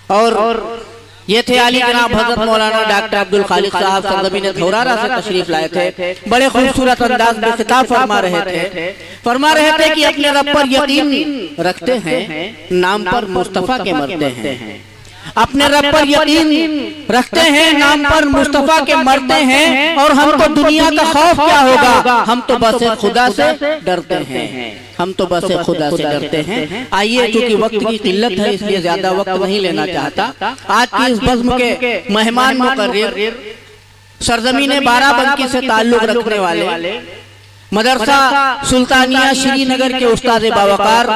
और ये थे आली जनाब हजरत मौलाना डॉक्टर अब्दुल खालिक साहब सरजमीन धौरारा से तशरीफ लाए थे। बड़े खूबसूरत अंदाज में खिताब फरमा रहे थे कि अपने रब पर यकीन रखते हैं, नाम पर मुस्तफा के मरते हैं। अपने रब पर यकीन रखते हैं, नाम पर मुस्तफा के मरते हैं। और हमको दुनिया का खौफ क्या होगा, हम तो बस खुदा से डरते हैं, हम तो बस खुदा से डरते हैं। आइए, चूंकि वक्त की किल्लत है इसलिए ज्यादा वक्त नहीं लेना चाहता। आज की इस बज़्म के मेहमान मुकर्रिर सरजमीन बाराबंकी से ताल्लुक रखने वाले मदरसा सुल्तानिया श्रीनगर के उस्ताद बावकार,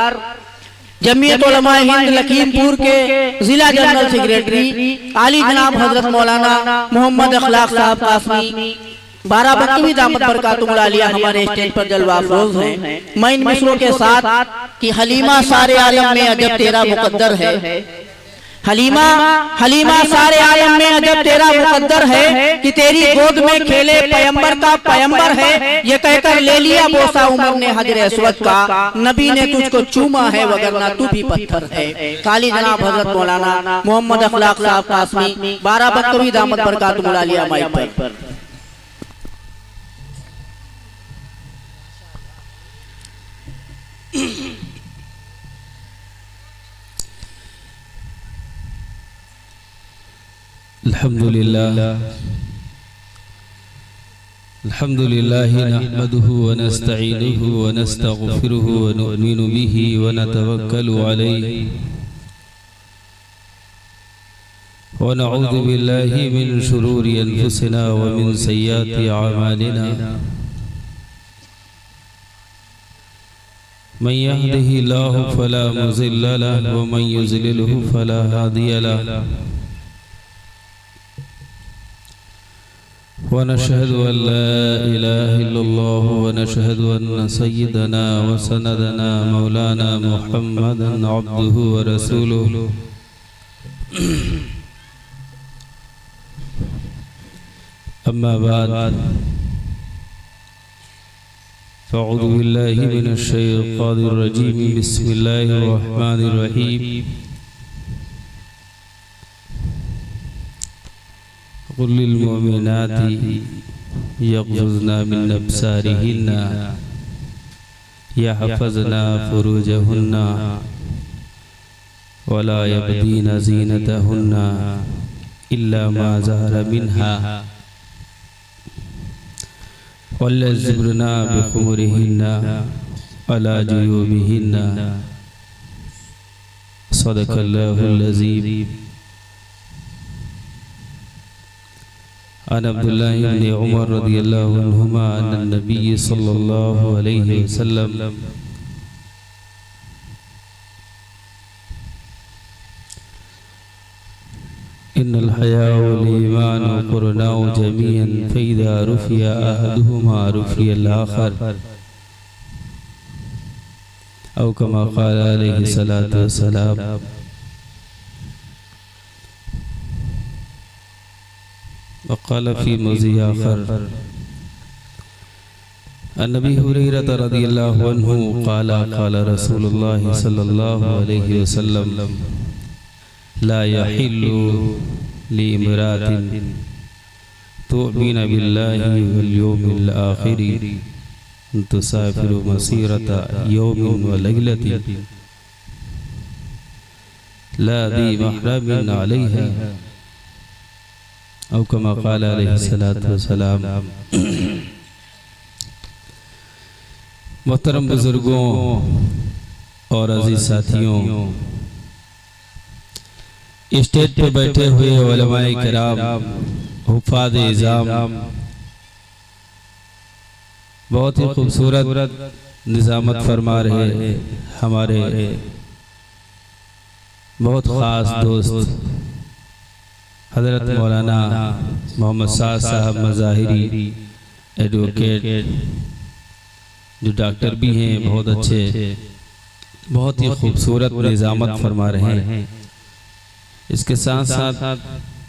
जमीयत उलमा हिंद लखीमपुर के जिला जनरल सेक्रेटरी आली जनाब हजरत मौलाना मोहम्मद अखलाक साहब कासमी बाराबंकी दामत बरकातुहुल आलिया हमारे स्टेज पर जलवा अफरोज हैं। मैं इन मिसरों के साथ कि हलीमा सारे आलम में अजब तेरा मुकद्दर है, हलीमा हलीमा सारे आलम में अजब तेरा मुकद्दर है कि तेरी गोद में खेले पैगंबर का पैगंबर है। ये कहकर ले लिया बोसा उमर ने हजर अस्वद का, नबी ने तुझको चूमा है वगरना तू भी पत्थर है। काली जनाब हजरत मौलाना मोहम्मद अखलाक साहब कासमी बाराबंकी दामत बरकातुहुल आलिया माइक पर। अल्हम्दुलिल्लाह नहमदुहु व नस्तईनुहु व नस्तगफिरुहु व नु'मिनु बिही व नतवक्कलु अलैहि व नऊज़ु बिल्लाहि मिन शुरूरि अनफुसिना व मिन सय्यिआति अअमालिना। मन यहदिहिल्लाहु फला मुज़िल्ल लहु व मन युज़लिलहु फला हादिय लहु। वनशहदु अल्ला इलाहा इल्लल्लाह वनशहदु अन्न सय्यदना व सनदना मौलाना मुहम्मदन अब्दुहु व रसूलुहु। अम्मा बाद फ़अऊज़ु बिल्लाहि मिनश शैतानिर रजीम। बिस्मिल्लाहिर रहमानिर रहीम। कुल लिल मुमिनाति यग़ज़ुज़ना मिन अब्सारिहिन्ना यहफ़ज़ना फ़ुरूजहुन्ना वला यबदीना ज़ीनतहुन्ना इल्ला मा ज़हरा मिन्हा वलयज़्बुरना बिख़ुमुरिहिन्ना अला जुयूबिहिन्ना। सदक़ल्लाहुल अज़ीम। अन अब्दुल्लाह इब्न उमर रज़ियल्लाहु अन्हुमा अन्न नबी सल्लल्लाहु अलैहि वसल्लम इन्नल हयाअ वल ईमान क़ुरनाउ जमीअन फ़इज़ा रुफ़िया अहदुहुमा रुफ़ियल आख़र औ कमा क़ाल अलैहि सलातु वस्सलाम। वक़ाल फ़ी मौज़िअ आख़र अन अबी हुरैरा रज़ियल्लाहु अन्हु क़ाल क़ाल रसूलुल्लाह सल्लल्लाहु अलैहि वसल्लम ला यहिल्लु लिइम्रातिन तु'मिनु बिल्लाहि वल यौमिल आख़िर तुसाफ़िरु मसीरता यौमिन व लैलतिन ला ज़ी महरमिन अलैहा औ कमा क़ाल अलैहि सलातु वस्सलाम। मोहतरम बुजुर्गों और अजीज साथियों, स्टेज पे बैठे हुए उलमाए किराम, हुफ़ाज़ इज़ाम, बहुत ही खूबसूरत निज़ामत फरमा रहे हमारे बहुत ख़ास दोस्त हज़रत मौलाना मोहम्मद साहब मज़ाहिरी, एडवोकेट, जो डॉक्टर भी हैं, बहुत अच्छे, बहुत ही खूबसूरत निज़ामत फरमा रहे हैं। इसके साथ साथ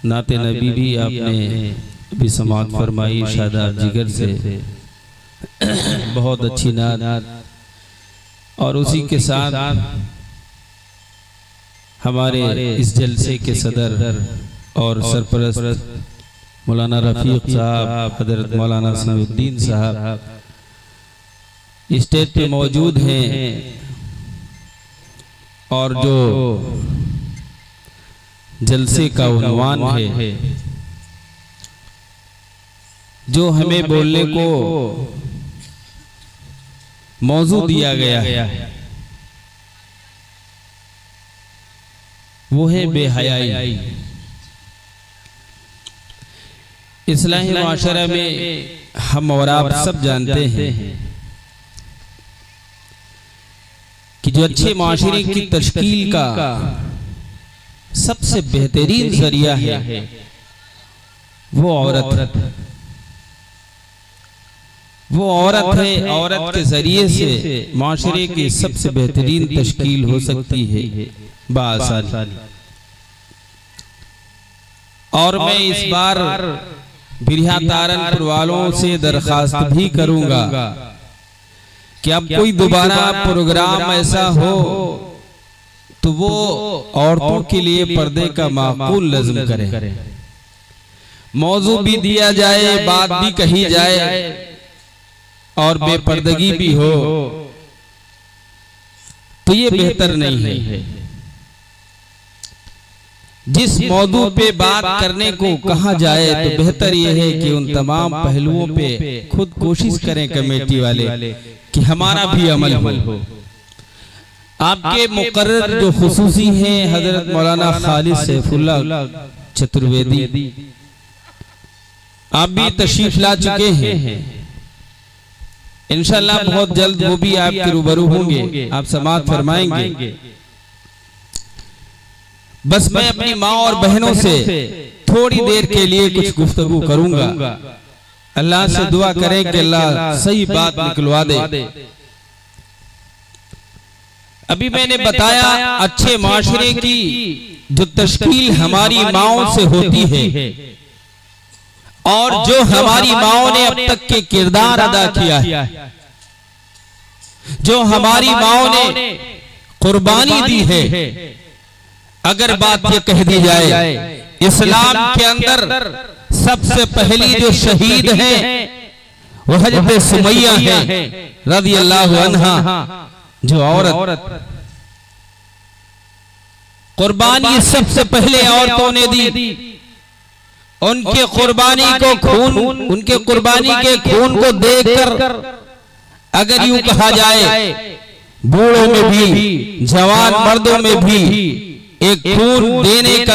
नाते नबी भी आपने भी समाअत फरमाई शादाब जिगर से, बहुत अच्छी नात। और उसी के साथ हमारे इस जलसे के सदर और सरपरस्त मौलाना रफीक साहब, हजरत मौलाना समीउद्दीन साहब स्टेज पे मौजूद हैं और जो जलसे का उन्वान है, जो हमें बोलने को मौजू दिया गया है, वो है बेहयाई। इस्लाही माशरा में हम और आप सब जानते हैं कि जो अच्छे माशरे की तश्कील का सबसे बेहतरीन जरिया है वो औरत है। वो औरत है, औरत के जरिए से माशरे की सबसे बेहतरीन तश्कील हो सकती है बासानी। और मैं इस बार बिरहा तारनपुर वालों से दरखास्त भी करूंगा कि अब कोई दोबारा प्रोग्राम ऐसा हो तो वो औरतों के लिए पर्दे का माकूल लज़्म करें, मौजू भी दिया जाए, बात भी कही जाए और बेपर्दगी भी हो, तो ये बेहतर नहीं है। जिस मौजू पे बात करने को कहा जाए तो बेहतर यह है कि उन तमाम पहलुओं पे खुद कोशिश करें कमेटी वाले कि हमारा भी अमल हो। आपके मुकर्रर जो खुसूसी हैं हजरत मौलाना खालिद सैफुल्लाह चतुर्वेदी, आप भी तशरीफ ला चुके हैं। इंशाअल्लाह बहुत जल्द वो भी आपके रूबरू होंगे, आप समाअत फरमाएंगे। बस मैं अपनी माँ और बहनों से थोड़ी देर के लिए कुछ गुफ्तगू करूंगा। अल्लाह से दुआ करें कि अल्लाह सही बात निकलवा दे। अभी मैंने बताया अच्छे माशरे की जो तश्कील हमारी माओं से होती है और जो हमारी माओं ने अब तक के किरदार अदा किया है, जो हमारी माओं ने कुर्बानी दी है। अगर बात ये कह दी जाए इस्लाम के अंदर सबसे पहली जो शहीद है वो हजरत सुमैया है रज़ियल्लाहु अन्हा, जो औरत कुर्बानी सबसे पहले औरतों ने दी। उनके कुर्बानी को खून, उनके कुर्बानी के खून को देखकर अगर यूं कहा जाए बूढ़ों में भी, जवान मर्दों में भी एक खून देने का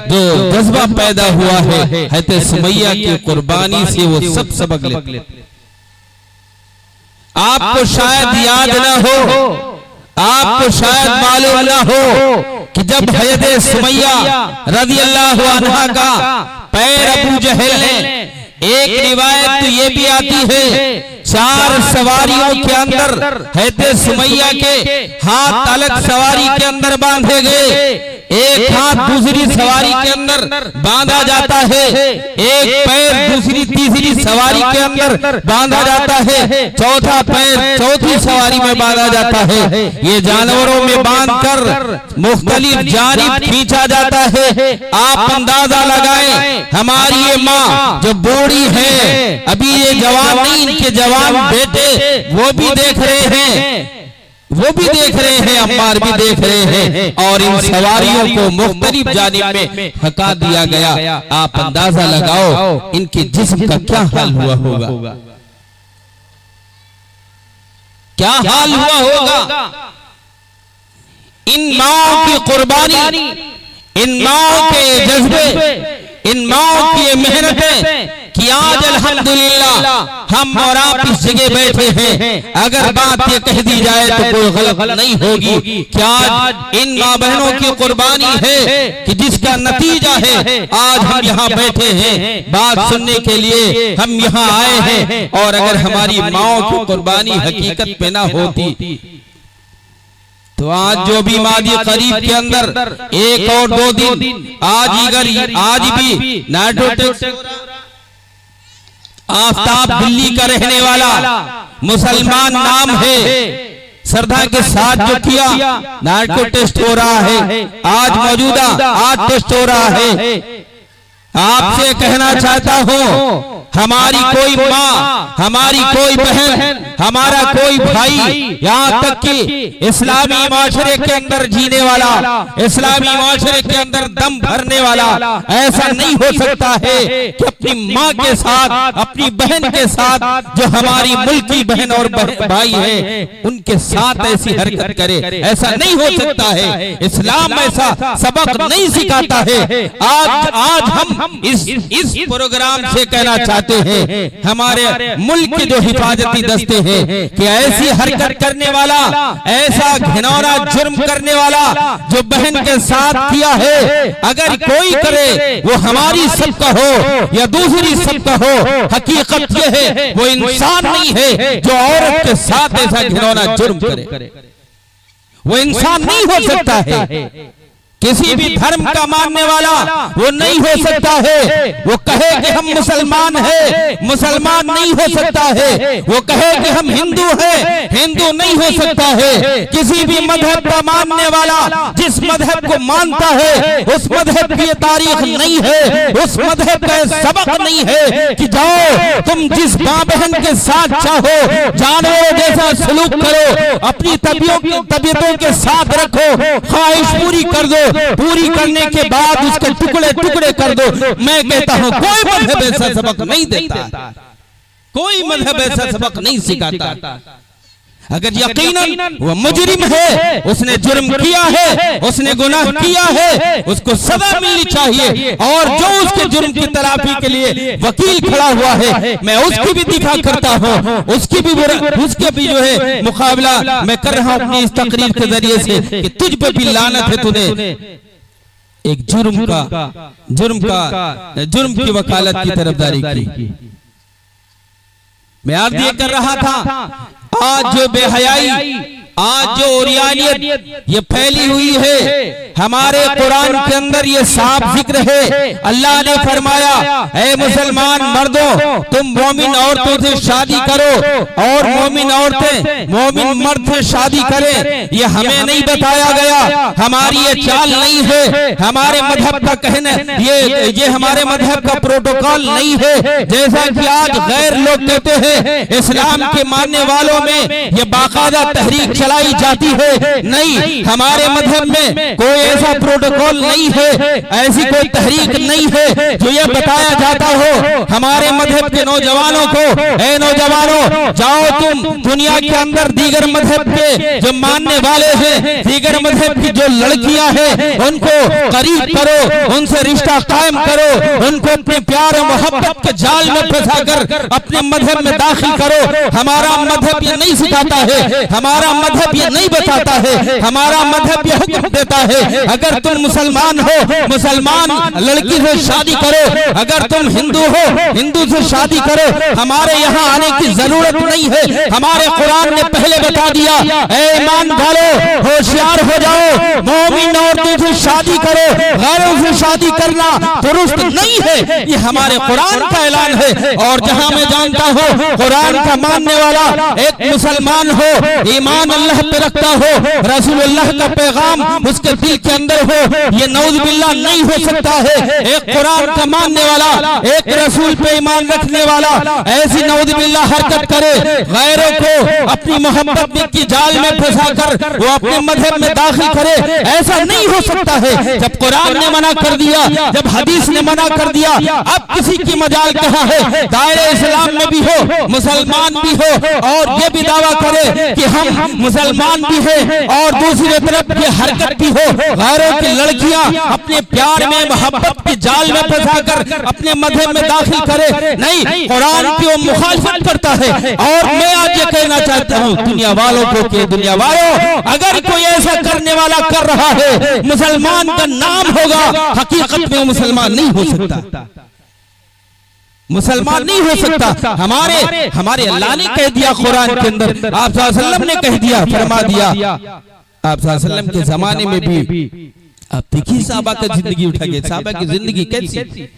जो जज्बा पैदा हुआ है हज़रत सुमैया की कुर्बानी से वो सब सबक लेते। आपको शायद याद ना हो, आपको शायद मालूम ना हो कि जब हज़रत सुमैया रज़ियल्लाहु अन्हा का पैर अबू जहल ने, एक रिवायत तो ये भी आती है 4 सवारियों के अंदर हज़रत सुमैया के हाथ अलग सवारी के अंदर बांधे गए, एक हाथ दूसरी सवारी के अंदर बांधा जाता है, एक पैर दूसरी तीसरी सवारी के अंदर बांधा जाता है, चौथा पैर चौथी सवारी में बांधा जाता है। ये जानवरों में बांधकर मुख्तलिफ जानिब खींचा जाता है। आप अंदाजा लगाएं हमारी ये माँ जो बूढ़ी है, अभी ये जवान नहीं, इनके जवान बेटे वो भी देख रहे हैं, वो भी देख रहे हैं, अम्मार भी देख रहे हैं और इन सवारियों को मुख्तलिफ जानिब में हका दिया गया। आप अंदाजा लगाओ इनके जिस्म का क्या हाल हुआ होगा, क्या हाल हुआ होगा। इन माओं की कुर्बानी, इन माओं के जज्बे, इन माओं की मेहनतें कि आज अल्हम्दुलिल्लाह हम और आप इस जगह बैठे हैं। अगर बात ये कह दी जाए तो कोई गलत नहीं होगी। क्या आज इन माँ बहनों की कुर्बानी है कि जिसका नतीजा है आज हम यहाँ बैठे हैं, बात सुनने के लिए हम यहाँ आए हैं। और अगर हमारी माओं की कुर्बानी हकीकत में ना होती तो आज जो भी मादी करीब के अंदर 1 और 2 दिन आज भी नाइट्रोटेक्स आफ्ताब दिल्ली का रहने वाला मुसलमान नाम है, श्रद्धा के साथ जो किया, नार्को टेस्ट हो रहा है आज मौजूदा, आज टेस्ट हो रहा है। आपसे कहना चाहता हूँ, हमारी कोई माँ, हमारी कोई बहन, हमारा कोई भाई, यहाँ तक कि इस्लामी माशरे के अंदर जीने वाला, इस्लामी माशरे के अंदर दम भरने वाला, ऐसा नहीं हो सकता है कि अपनी माँ के साथ, अपनी बहन के साथ, जो हमारी मुल्की बहन और भाई है, उनके साथ ऐसी हरकत करे। ऐसा नहीं हो सकता है। इस्लाम ऐसा सबक नहीं सिखाता है। आज हम इस प्रोग्राम से कहना चाहते हैं, हमारे मुल्क के जो हिफाजती दस्ते हैं, कि ऐसी हरकत करने वाला, ऐसा घिनौना जुर्म करने वाला जो बहन के साथ किया है, अगर कोई करे वो हमारी सबका हो या दूसरी सबका हो, हकीकत ये है वो इंसान नहीं है जो औरत के साथ ऐसा घिनौना जुर्म करे। वो इंसान नहीं हो सकता है। किसी भी धर्म का मानने वाला वो नहीं हो सकता है। वो कहे कि हम मुसलमान हैं, मुसलमान नहीं हो सकता है। वो कहे कि हम हिंदू हैं, हिंदू नहीं हो सकता है। किसी भी मजहब का मानने वाला जिस मजहब को मानता है, उस मजहब की तारीख नहीं है, उस मजहब का सबक नहीं है कि जाओ तुम जिस माँ बहन के साथ चाहो जानवरों जैसा सलूक करो, अपनी तबीयतों के साथ रखो, ख्वाहिश पूरी कर दो, पूरी करने के बाद उसके टुकड़े टुकड़े कर दो। मैं कहता हूं कोई मजहब ऐसा सबक नहीं देता, कोई मजहब ऐसा सबक नहीं सिखाता। अगर यकीनन वो मुजरिम है, उसने जुर्म किया है, उसने गुनाह किया है, उसको सजा मिलनी चाहिए। और जो उसके जुर्म की तलाफी के लिए वकील खड़ा हुआ है, मैं उसकी भी दिफा करता हूँ, उसके भी जो है मुकाबला मैं कर रहा हूँ अपनी इस तकरीर के जरिए से कि तुझ पे भी लानत है, तूने एक जुर्म की वकालत की तरफदारी की। मैं आज ये कर रहा था, आज जो बेहयाई, आज जो ओरियानियत ये फैली हुई है, हमारे कुरान के अंदर ये साफ जिक्र है। अल्लाह ने फरमाया, ऐ मुसलमान मर्दों, तुम मोमिन औरतों से शादी करो और मोमिन औरतें मोमिन मर्द से शादी करें। ये हमें नहीं बताया गया, हमारी ये चाल नहीं है, हमारे मजहब का कहना, ये हमारे मजहब का प्रोटोकॉल नहीं है। जैसा कि आज गैर लोग कहते हैं, इस्लाम के मानने वालों में ये बाकायदा तहरीक चलाई जाती है। नहीं, हमारे मजहब में कोई ऐसा प्रोटोकॉल नहीं है, ऐसी कोई तहरीक नहीं है जो ये बताया जाता हो हमारे मजहब के नौजवानों को, ऐ नौजवानों जाओ तुम दुनिया के अंदर दीगर मजहब के जो मानने वाले हैं, दीगर मजहब की जो लड़कियां हैं, उनको करीब करो, उनसे रिश्ता कायम करो, उनको अपने प्यार और मोहब्बत के जाल में फंसाकर अपने मजहब में दाखिल करो। हमारा मजहब ये नहीं सिखाता है, हमारा मजहब ये नहीं बताता है, हमारा मजहब ये हुक्म देता है, अगर तुम मुसलमान हो, मुसलमान लड़की से शादी करो, अगर तुम हिंदू हो, हिंदू से शादी करो। हमारे यहाँ आने की जरूरत नहीं है, हमारे कुरान ने पहले बता दिया, ऐ ईमान वालों होशियार हो जाओ, मोमिन औरतों से शादी करो, गैरों से शादी करना दुरुस्त नहीं है, ये हमारे कुरान का ऐलान है। और जहाँ मैं जानता हूँ कुरान का मानने वाला एक मुसलमान हो, ईमान अल्लाह पे रखता हो, रसूलुल्लाह का पैगाम उसके दिल के अंदर हो, ये नऊज़ बिल्लाह नहीं हो सकता है। एक कुरान का मानने वाला, एक रसूल पे ईमान रखने वाला ऐसी नऊज़ बिल्लाह हरकत करे, गैरों को अपनी मोहब्बत की जाल में फंसाकर वो अपने मजहब में दाखिल करे, ऐसा नहीं हो सकता है। जब कुरान ने मना कर दिया, जब हदीस ने मना कर दिया, अब किसी की मजाल कहाँ है। दायरे इस्लाम में भी हो, मुसलमान भी हो और ये भी दावा करे कि हम मुसलमान भी हैं और दूसरी तरफ ये हरकत भी हो, गैरों की लड़कियां अपने प्यार में मोहब्बत के जाल में फंसाकर अपने मजहब में दाखिल करे, नहीं, कुरान की वो मुखालफत करता है। और मैं आज ये कहना चाहता हूँ दुनिया वालों को कि दुनिया वालों, अगर कोई ऐसा करने वाला कर रहा है, मुसलमान का नाम होगा, हकीकत में मुसलमान नहीं हो सकता, मुसलमान नहीं हो सकता। हमारे अल्लाह ने कह दिया कुरान के अंदर, आप सल्लल्लाहु अलैहि वसल्लम ने कह दिया, फरमा दिया। आप सल्लल्लाहु अलैहि वसल्लम के जमाने में भी आप देखिए साहबा का जिंदगी उठा गए, साहबा की जिंदगी कैसी,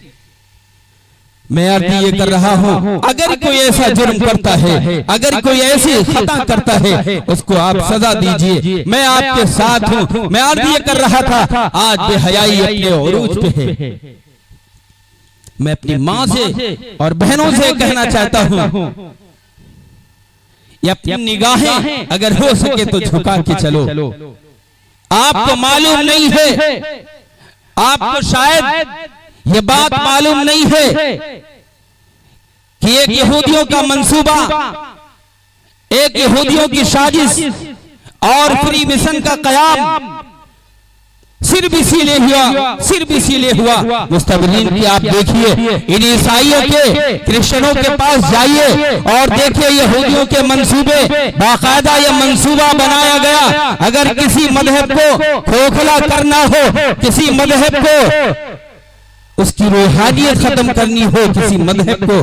मैं अर्ज ये कर रहा हूँ, अगर कोई ऐसा जुर्म करता है, अगर कोई ऐसी खता करता है, उसको आप सजा दीजिए, मैं आपके साथ हूँ। मैं अर्ज ये कर रहा था, आज बेहयाई अपने उरूज पे है। मैं अपनी माँ से और बहनों से कहना चाहता हूँ, ये अपनी निगाहें अगर हो सके तो झुका के चलो। आपको मालूम नहीं है, आपको शायद ये बात मालूम नहीं है कि एक यहूदियों का मंसूबा, एक यहूदियों की साजिश और फ्री मिशन का कयाम सिर्फ इसीलिए हुआ मुस्तबरीन की। आप देखिए, इन ईसाइयों के, क्रिश्चियनों के पास जाइए और देखिए यहूदियों के मंसूबे, बाकायदा ये मंसूबा बनाया गया। अगर किसी मजहब को खोखला करना हो, किसी मजहब को उसकी रूहानियत खत्म करनी हो, किसी मजहब को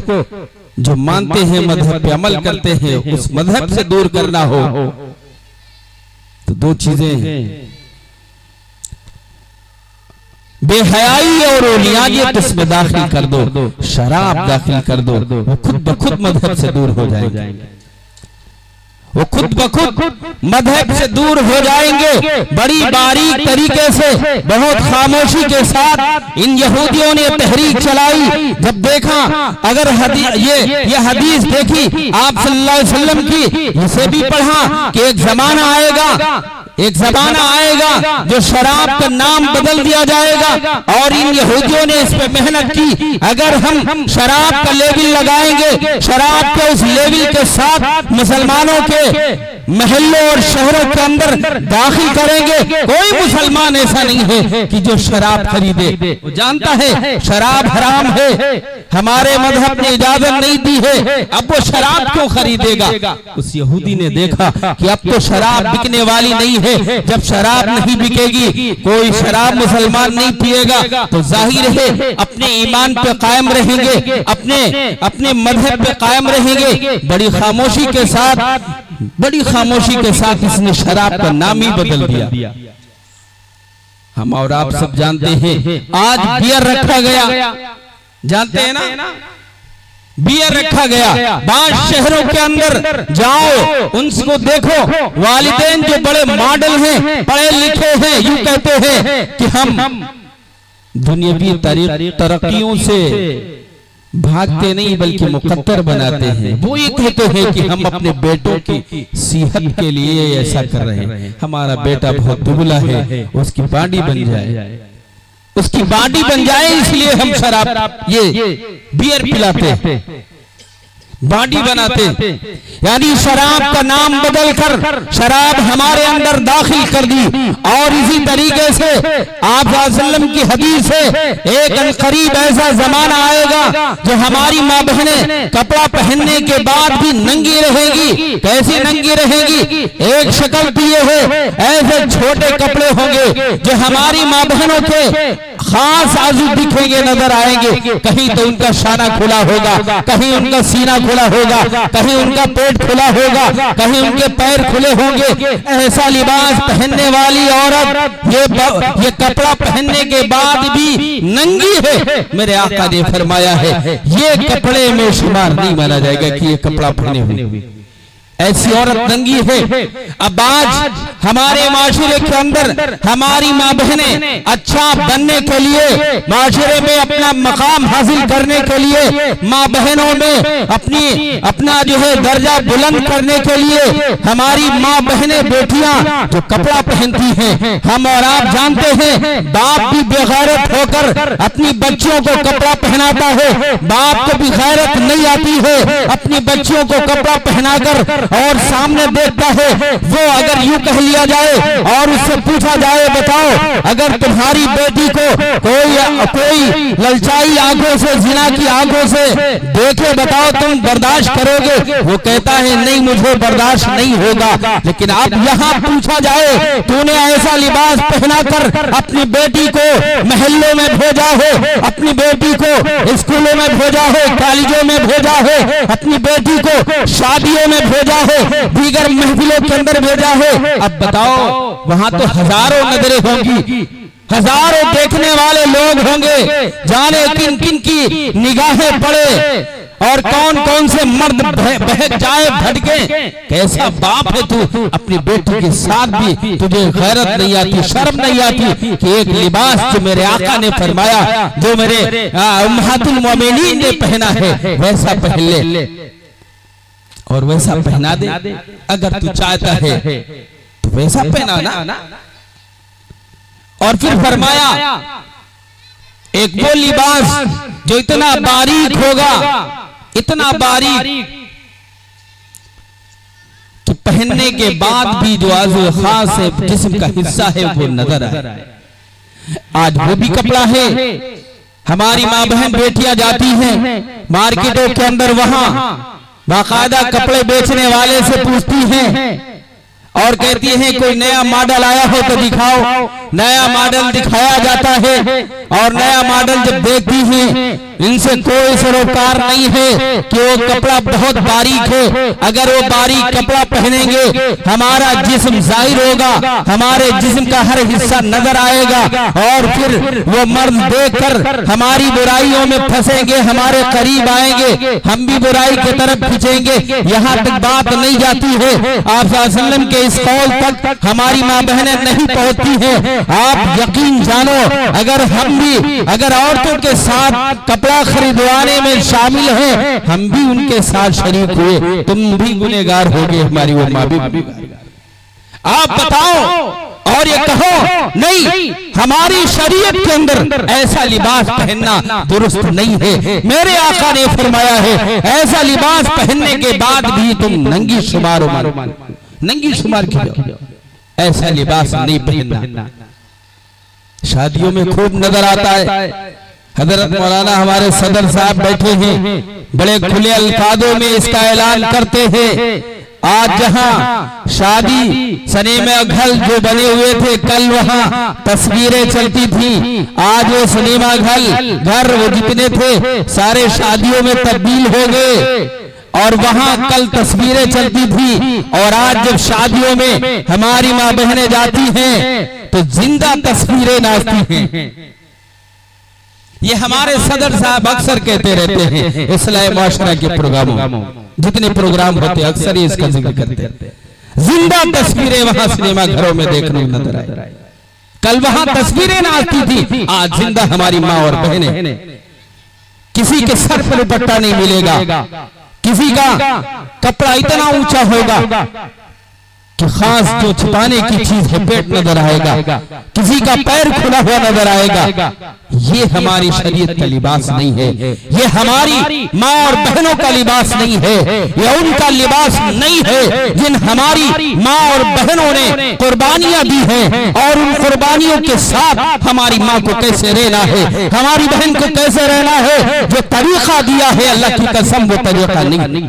जो मानते हैं, मजहब पे अमल करते हैं, उस मजहब से दूर करना हो, तो दो चीजें हैं, बेहयाई और ओलियानियत इसमें दाखिल कर दो, शराब दाखिल कर दो, वो खुद ब खुद मजहब से दूर हो जाएंगे, वो खुद ब खुद मजहब से दूर हो जाएंगे। बड़ी बारीक तरीके से, बहुत खामोशी के साथ इन यहूदियों ने तहरीक चलाई। जब देखा, अगर ये हदीस देखी आप सल्लल्लाहु अलैहि वसल्लम की, इसे भी पढ़ा कि एक जमाना आएगा जो शराब का नाम बदल दिया जाएगा, और इन यहूदियों ने इस पे मेहनत की। अगर हम शराब का लेबल लगाएंगे, शराब के उस लेबल के साथ मुसलमानों के महल्लों और शहरों के अंदर दाखिल करेंगे, कोई मुसलमान ऐसा नहीं है कि जो शराब खरीदे। वो जानता है शराब हराम है, हमारे मजहब ने इजाजत नहीं दी है, अब वो शराब क्यों खरीदेगा। उस यहूदी ने देखा कि अब तो शराब बिकने वाली नहीं है, जब शराब नहीं बिकेगी, कोई शराब मुसलमान नहीं पिएगा, तो जाहिर है अपने ईमान पे कायम रहेंगे, अपने मजहब पे कायम रहेंगे। बड़ी खामोशी के साथ इसने शराब का नाम ही बदल दिया। हम और आप सब जानते हैं, आज बियर रखा गया, जानते हैं ना, बियर रखा गया। 5 शहरों के अंदर जाओ, उनको देखो, वालिदैन जो बड़े मॉडल हैं, पढ़े लिखे हैं, यूं कहते हैं कि हम दुनियावी तरक्कियों से भागते नहीं बल्कि मुकद्दर बनाते हैं। वो ये कहते हैं कि हम अपने बेटों की सेहत के लिए ऐसा कर रहे हैं, हमारा बेटा बहुत दुबला है, उसकी बॉडी बन जाए, इसलिए हम शराब ये बियर पिलाते हैं, बॉडी बनाते, यानी शराब का नाम बदलकर शराब हमारे अंदर दाखिल कर दी। और इसी तरीके से आप वसल्लम की हदीस है, एक अनकरीब ऐसा जमाना आएगा जो हमारी माँ बहनें कपड़ा पहनने के बाद भी नंगी रहेगी। कैसी नंगी रहेगी? एक शक्ल तो ये है, ऐसे छोटे कपड़े होंगे जो हमारी माँ बहनों के खास आजू दिखेंगे, नजर आएंगे। कहीं तो उनका शाना खुला होगा, कहीं उनका सीना खुला होगा, कहीं उनका पेट खुला होगा, कहीं उनके पैर खुले होंगे। ऐसा लिबास पहनने वाली औरत ये कपड़ा पहनने के बाद भी नंगी है। मेरे आका ने फरमाया है ये कपड़े में शुमार नहीं माना जाएगा कि ये कपड़ा पहने हुए, ऐसी औरत नंगी है। अब आज हमारे माशरे के अंदर हमारी माँ बहनें अच्छा बनने के लिए, माशरे में अपना मकाम हासिल करने के लिए, माँ बहनों में अपना जो है दर्जा बुलंद करने के लिए हमारी माँ बहनें बेटियां जो कपड़ा पहनती हैं, हम और आप जानते हैं बाप भी बेगैरत होकर अपनी बच्चियों को कपड़ा पहनाता है। बाप को भी गैरत नहीं आती है अपनी बच्चियों को कपड़ा पहनाकर, और सामने देखता है वो, अगर यूं कह लिया जाए और उससे पूछा जाए बताओ अगर तुम्हारी बेटी को कोई ललचाई आंखों से, जिना की आंखों से देखे, बताओ तुम बर्दाश्त करोगे? वो कहता है नहीं, मुझे बर्दाश्त नहीं होगा। लेकिन अब यहाँ पूछा जाए तूने ऐसा लिबास पहनाकर अपनी बेटी को महल्लों में भेजा है, अपनी बेटी को स्कूलों में भेजा है, कॉलेजों में भेजा है, अपनी बेटी को शादियों में भेजा है, दीगर महफिलों के अंदर भेजा है। अब बताओ वहां तो हजारों नजरें होंगी, हजारों देखने वाले लोग होंगे, जाने किन किन की निगाहें पड़े और कौन कौन से मर्द बहक जाए भटके। कैसा बाप है तू, अपनी बेटी के साथ भी तुझे गैरत नहीं आती, शर्म नहीं आती कि एक लिबास जो मेरे आका ने फरमाया, जो मेरे उम्महातुल मोमिनीन ने पहना है, वैसा पहन ले और वैसा पहना दे। अगर तू चाहता है तो वैसा पहना ना। और फिर फरमाया एक वो लिबास जो इतना बारीक होगा, इतना बारीक कि पहनने के बाद भी जो आज़ो खास है जिस्म का हिस्सा है वो नजर आए। आज वो भी कपड़ा है। हमारी माँ बहन बेटियां जाती हैं मार्केटों के अंदर, वहां बाकायदा कपड़े बेचने वाले से पूछती हैं और कहती हैं कोई नया मॉडल आया हो तो दिखाओ। नया मॉडल दिखाया जाता है और नया मॉडल जब देखती हैं, इनसे कोई सरोकार नहीं है कि वो कपड़ा बहुत बारीक है। अगर वो बारीक कपड़ा पहनेंगे हमारा जिस्म जाहिर होगा, हमारे जिस्म का हर हिस्सा नजर आएगा और फिर वो मर्द देखकर हमारी बुराइयों में फंसेंगे, हमारे करीब आएंगे, हम भी बुराई की तरफ खींचेंगे। यहाँ तक बात नहीं जाती है, आप सल्लल्लाहु अलैहि वसल्लम के इस कौल तक हमारी माँ बहनें नहीं पहुंचती हैं। आप यकीन जानो, अगर औरतों के साथ कपड़ा खरीदवाने में शामिल हैं, हम भी उनके साथ शरीक हुए, तुम भी गुनहगार होगे, हमारी वो माँ भी। आप बताओ और ये कहो नहीं, हमारी शरीयत के अंदर ऐसा लिबास पहनना दुरुस्त नहीं है। मेरे आका ने फरमाया है ऐसा लिबास पहनने के बाद भी तुम नंगी शुमार हो, नंगी शुमार की जाओ, ऐसा लिबास नहीं पहनना। शादियों में खूब नजर आता है। हजरत मौलाना हमारे सदर साहब बैठे हैं, बड़े खुले अल्फाजों में इसका ऐलान करते हैं। आज जहां शादी सिनेमा घर जो बने हुए थे, कल वहां तस्वीरें चलती थी। आज वो सिनेमा घर वो जितने थे सारे शादियों में तब्दील हो गए और वहां कल तस्वीरें चलती थी और आज जब शादियों में हमारी माँ बहनें जाती हैं तो जिंदा तस्वीरें नाचती हैं। ये हमारे सदर साहब अक्सर कहते रहते हैं इस्लाह मुआशरा के प्रोग्रामों, जितने प्रोग्राम होते हैं अक्सर ही इसका जिक्र करते हैं। जिंदा तस्वीरें वहां सिनेमा घरों में देखने को नजर आए। कल वहां तस्वीरें नाचती थी, आज जिंदा हमारी माँ और बहनें। किसी के सर पर दुपट्टा नहीं मिलेगा, किसी का कपड़ा इतना ऊंचा होगा कि खास जो छिपाने की चीज है पेट नजर आएगा, किसी का पैर खुला हुआ नजर आएगा। ये हमारी शरीयत का लिबास नहीं है, ये हमारी माँ और बहनों का लिबास नहीं है, ये उनका लिबास नहीं है जिन हमारी माँ और बहनों ने कुर्बानियां दी हैं। और उन कुर्बानियों के साथ हमारी माँ को कैसे रहना है, हमारी बहन को कैसे रहना है, जो तरीका दिया है अल्लाह की कसम वो तरीका नहीं।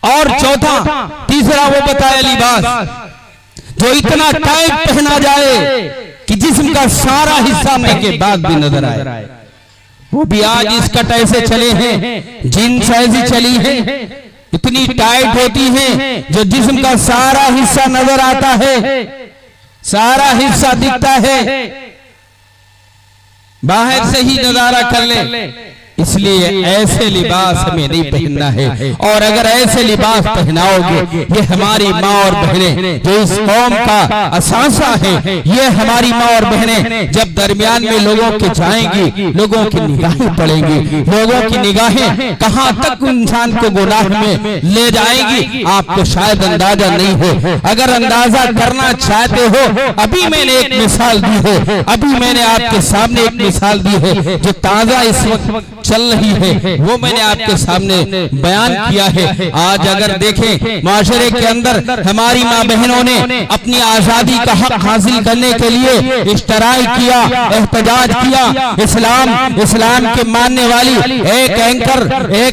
और चौथा तीसरा वो बताया लिबास जो इतना टाइट पहना जाए कि जिस्म का सारा हिस्सा होने के बाद भी नजर आए। वो भी आज इस कट ऐसे चले हैं, जीन्स ऐसी चली है, इतनी टाइट होती हैं जो जिस्म का सारा हिस्सा नजर आता है, सारा हिस्सा दिखता है, बाहर से ही नजारा कर ले। इसलिए ऐसे लिबास हमें नहीं पहनना है। और अगर ऐसे लिबास पहनाओगे, ये हमारी माँ और बहनें जो इस कौम का असासा है, ये हमारी माँ और बहनें जब दरमियान में लोगों के जाएंगी, लोगों की निगाहें पड़ेंगी, लोगों की निगाहें कहाँ तक इंसान को गुनाह में ले जाएंगी आपको शायद अंदाजा नहीं हो। अगर अंदाजा करना चाहते हो, अभी मैंने एक मिसाल दी है, अभी मैंने आपके सामने एक मिसाल दी है जो ताजा इस वक्त चल रही है, वो मैंने आपके सामने बयान किया है। आज अगर देखें माशरे के अंदर हमारी माँ बहनों ने अपनी आजादी का हक हासिल करने के लिए इश्तराक किया, एहतजाज किया। इस्लाम के मानने वाली एक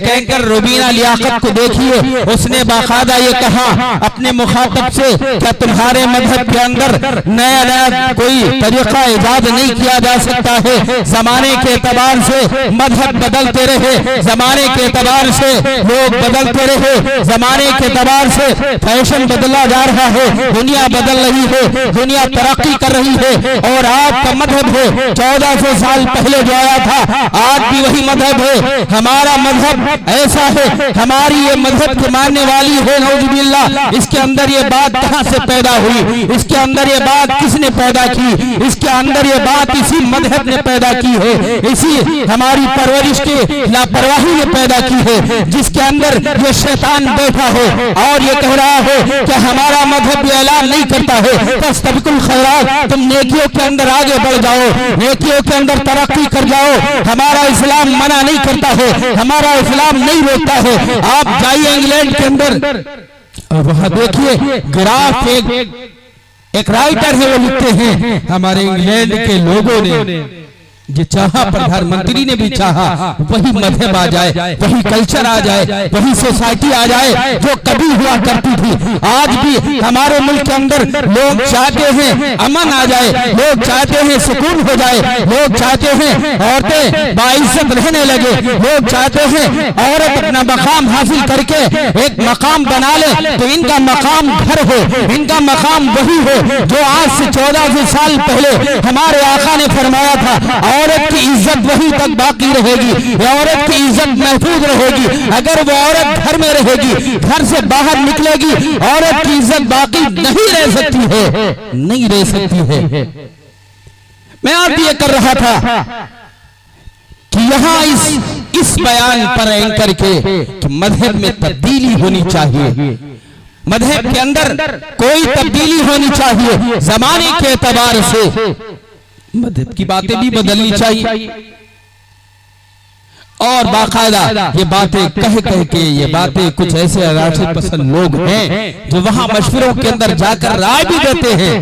एंकर रुबीना लियाकत को देखिए, उसने बाकायदा ये कहा अपने मुखातब से, क्या तुम्हारे मजहब के अंदर नया कोई तरीका इजाद नहीं किया जा सकता है? जमाने के एतबार से मजहब बदलते रहे, जमाने के एतबार से लोग बदलते रहे, जमाने के एतबार से फैशन बदला जा रहा है, दुनिया बदल रही है, दुनिया तरक्की कर रही है। और आपका मजहब है 1400 साल पहले जो आया था, आज भी वही मजहब है। हमारा मजहब ऐसा है, हमारी ये मजहब के मानने वाली है नौजुबिल्लाह। इसके अंदर ये बात कहां से पैदा हुई, इसके अंदर ये बात किसने पैदा की, इसके अंदर ये बात इसी मजहब ने पैदा की है, इसी हमारी परवरिश की लापरवाही ने पैदा की है, जिसके अंदर ये शैतान बैठा है और ये कह रहा है कि हमारा मजहब ये ऐलान नहीं करता है फस्तबिकुल खैरात, तुम नेकियों के अंदर आगे बढ़ जाओ, नेकियों के अंदर तरक्की कर जाओ। हमारा इस्लाम मना नहीं करता है, हमारा इस्लाम नहीं रोकता है। आप जाइए इंग्लैंड के अंदर और वहां देखिए ग्राफ एक राइटर है, वो लिखते हैं हमारे इंग्लैंड के लोगों ने जो चाहा, प्रधानमंत्री ने भी चाहा वही मजहब आ जाए, वही कल्चर आ जाए, वही सोसाइटी आ जाए जो कभी हुआ करती थी। आज भी हमारे मुल्क के अंदर लोग चाहते हैं अमन आ जाए, लोग चाहते हैं सुकून हो जाए, लोग चाहते हैं औरतें बाइज्जत रहने लगे, लोग चाहते हैं औरत अपना मकाम हासिल करके एक मकाम बना ले, तो इनका मकाम घर हो, इनका मकाम वही हो जो आज से 1400 साल पहले हमारे आका ने फरमाया था। औरत की इज्जत वहीं तक बाकी रहेगी, औरत की इज्जत महफूज रहेगी। अगर वो औरत घर में रहेगी, घर से बाहर निकलेगी, औरत की इज्जत बाकी नहीं रह सकती है, नहीं रह सकती है। मैं आप ये कर रहा था कि यहाँ इस बयान पर एंकर के कि मजहब में तब्दीली होनी चाहिए, मजहब के अंदर कोई तब्दीली होनी चाहिए, जमाने के एतबार से मजहब की बातें भी बदलनी चाहिए। और बाकायदा ये बातें कह के ये बातें कुछ ऐसे राशिद पसंद लोग हैं जो वहां मशवरों के अंदर जाकर राय भी देते हैं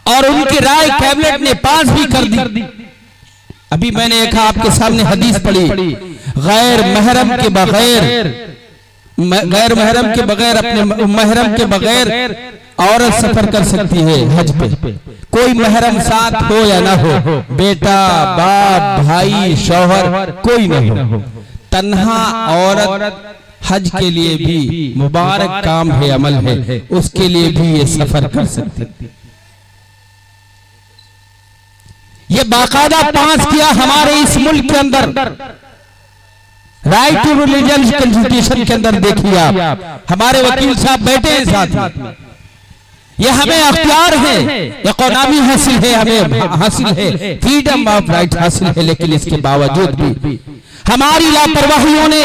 और उनकी राय कैबिनेट ने पास भी कर दी। अभी मैंने कहा आपके सामने हदीस पढ़ी, गैर महरम के बगैर अपने महरम के बगैर औरत सफर कर सकती है हज पे, कोई महरम साथ हो या ना हो, बेटा बाप भाई शौहर कोई नहीं हो, तन्हा औरत हज के लिए भी मुबारक काम है, अमल है, उसके लिए भी ये सफर कर सकती। ये बाकायदा पास किया हमारे इस मुल्क के अंदर, राइट टू रिलीजन कॉन्स्टिट्यूशन के अंदर देखिए आप, हमारे वकील साहब बैठे हैं साथ में, ये हमें अख्तियार है, इकोनॉमी हासिल है, हमें हासिल है, फ्रीडम ऑफ राइट हासिल है, लेकिन इसके बावजूद भी हमारी लापरवाहियों ने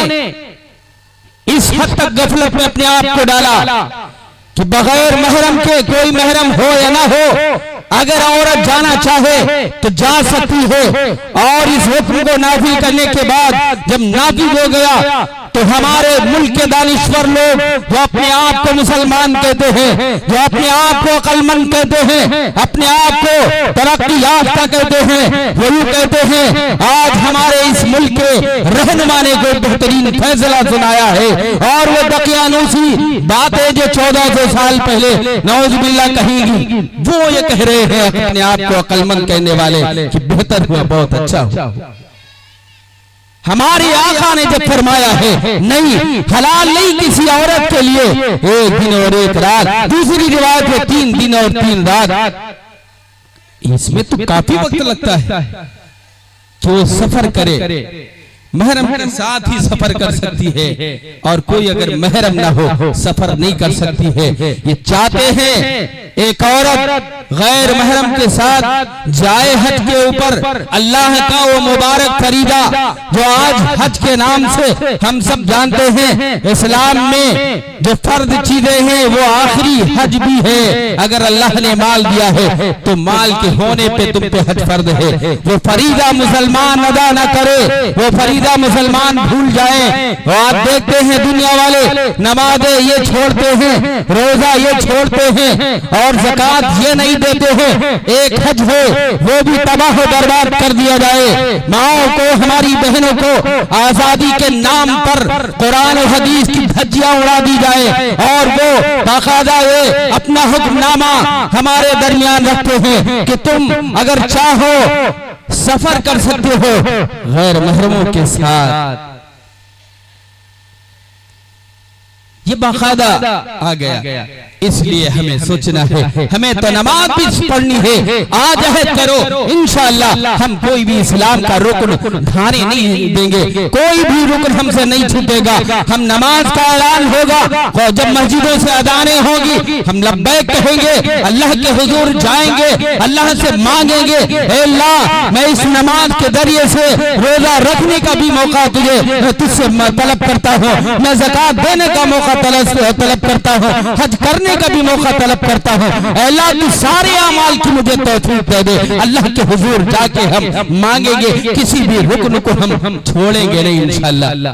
इस हद तक गफलत में अपने आप को डाला कि बगैर महरम के कोई महरम हो या ना हो, अगर औरत जाना चाहे तो जा सकती है। और इस हुक्म को नाफिज करने के बाद जब नाफिज हो गया तो हमारे मुल्क के दानिश्वर लोग जो अपने आप को मुसलमान कहते हैं, जो अपने आप को अक्लमंद कहते हैं, अपने आप को तरक्की याफ्ता कहते हैं, वही कहते हैं आज हमारे इस मुल्क के रहनुमा ने कोई बेहतरीन फैसला सुनाया है। और वो दकियानूसी बातें जो 1400 साल पहले नौजुबिल्लाह कहेंगी, वो ये कह रहे हैं अपने आप को अक्लमंद कहने वाले कि बेहतर हुआ, बहुत अच्छा हुआ। हमारे आका ने जब फरमाया है नहीं, हलाल नहीं किसी औरत के लिए 1 दिन और 1 रात, दूसरी रिवायत है 3 दिन और 3 रात, इसमें तो काफी वक्त लगता है कि वो सफर करे, महरम के साथ ही सफर कर सकती है और कोई अगर महरम ना हो सफर नहीं कर सकती है। ये चाहते हैं एक औरत गैर महरम के साथ जाए हज के ऊपर, अल्लाह का वो मुबारक फरीदा जो आज हज के नाम से हम सब जानते हैं, इस्लाम में जो फर्द चीजें हैं वो आखिरी हज भी है। अगर अल्लाह ने माल दिया है तो माल के होने पे तुम पे हज फर्द है। वो फरीदा मुसलमान अदा न करे, वो फरीदा मुसलमान भूल जाए। वो आप देखते हैं दुनिया वाले नमाज़ें ये छोड़ते हैं, रोजा ये छोड़ते हैं और ज़कात ये नहीं देते हैं। एक हज हो वो भी तबाह बर्बाद कर दिया जाए। माओ को, हमारी बहनों को आजादी के नाम पर कुरान और हदीस की धज्जियां उड़ा दी जाए और वो बाकायदा ये अपना हुक्मनामा हमारे दरमियान रखते हैं कि तुम अगर चाहो सफर कर सकते हो गैर महरमों के साथ। ये बाकायदा आ गया, इसलिए हमें सोचना है, हमें तो नमाज भी पढ़नी है। आज अहद करो इंशाअल्लाह हम कोई भी इस्लाम का रुकन ढाने नहीं देंगे, कोई भी रुकन हमसे नहीं छूटेगा। हम नमाज का ऐलान होगा और जब मस्जिदों से अदानें होगी हम लब्बैक कहेंगे, अल्लाह के हुजूर जाएंगे, अल्लाह से मांगेंगे, ए अल्लाह मैं इस नमाज के जरिए से रोजा रखने का भी मौका तुझसे तलब करता हूँ, मैं ज़कात देने का मौका तलब करता हूँ, हज करने का भी मौका तलब करता हूँ। अल्लाह तू सारे अमाल की मुझे तौफीक दे दे। अल्लाह के हुजूर जाके हम मांगेंगे, किसी भी रुकन को हम छोड़ेंगे नहीं इंशाअल्लाह,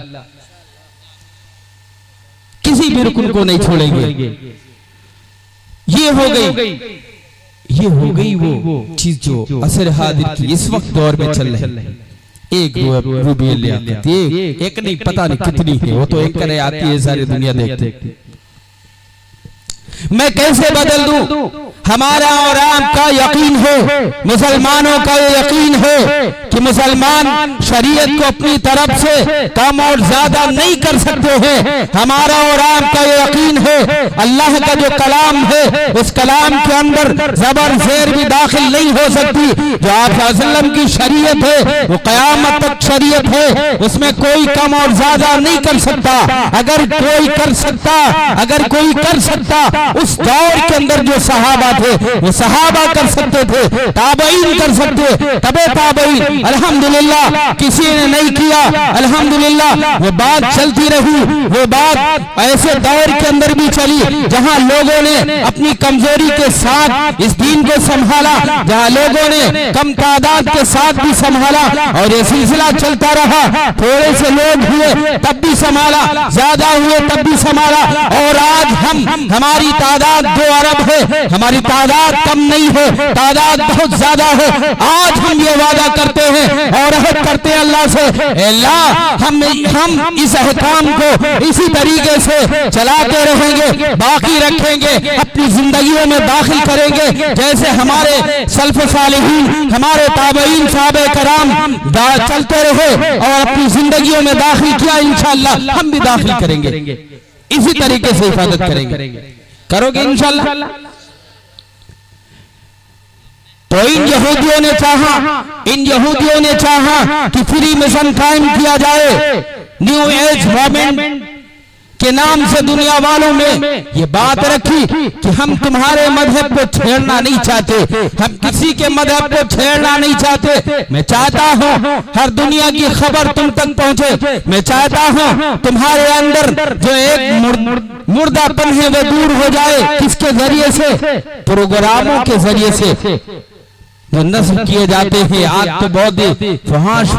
किसी भी रुकन को नहीं छोड़ेंगे। ये हो गई वो चीज जो असर हादिर की इस वक्त दौर में चल रही है। एक रूबी ले आती है, एक नहीं पता नहीं कितनी है, वो तो एक करे आती है, सारी दुनिया देखते। मैं कैसे बदल दूं? हमारा और आपका यकीन है, मुसलमानों का ये यकीन है कि मुसलमान शरीयत को अपनी तरफ से कम और ज्यादा नहीं कर सकते हैं। हमारा और आपका ये यकीन है अल्लाह का जो कलाम है उस कलाम के अंदर जबर जेर भी दाखिल नहीं हो सकती। जो आप वसल्लम की शरीयत है वो कयामत तक शरीयत है, उसमें कोई कम और ज्यादा नहीं कर सकता। अगर कोई कर सकता उस दौर के अंदर जो सहाबा थे वो सहाबा कर सकते थे, ताबईन कर सकते, तबे ताबईन। अल्हम्दुलिल्लाह किसी ने नहीं किया, अल्हम्दुलिल्लाह वो बात चलती रही। वो बात ऐसे दौर के अंदर भी चली जहां लोगों ने अपनी कमजोरी के साथ इस दीन को संभाला, जहां लोगों ने कम तादाद के साथ भी संभाला और ये सिलसिला चलता रहा। थोड़े से लोग हुए तब भी संभाला, ज्यादा हुए तब भी संभाला, और आज हमारी तादाद 2 अरब है, हमारी तादाद कम नहीं है, तादाद बहुत ज्यादा है। आज हम ये वादा करते हैं और अहद करते हैं अल्लाह से, अल्लाह हम इस अहकाम को इसी तरीके से चलाते रहेंगे, बाकी रखेंगे, अपनी जिंदगियों में दाखिल करेंगे जैसे हमारे सल्फ सालिहीन, हमारे ताबईन साहबे कराम चलते रहे और अपनी जिंदगियों में दाखिल किया। इंशाअल्लाह हम भी दाखिल करेंगे, इसी तरीके से हिफाजत करेंगे। करोगे इंशाअल्लाह? तो इन यहूदियों ने चाहा कि फ्री मिशन कायम किया जाए, न्यू एज मूवमेंट के नाम से दुनिया वालों में ये बात रखी कि हम तुम्हारे मजहब को छेड़ना नहीं चाहते, हम किसी के मजहब को छेड़ना नहीं चाहते। मैं चाहता हूँ हर दुनिया की खबर तुम तक पहुँचे। मैं चाहता हूँ तुम्हारे अंदर जो एक मुर्दापन है वो दूर हो जाए। किसके जरिए से? प्रोग्रामों के जरिए से जो नस्ल किए जाते हैं। आज तो बहुत फहाश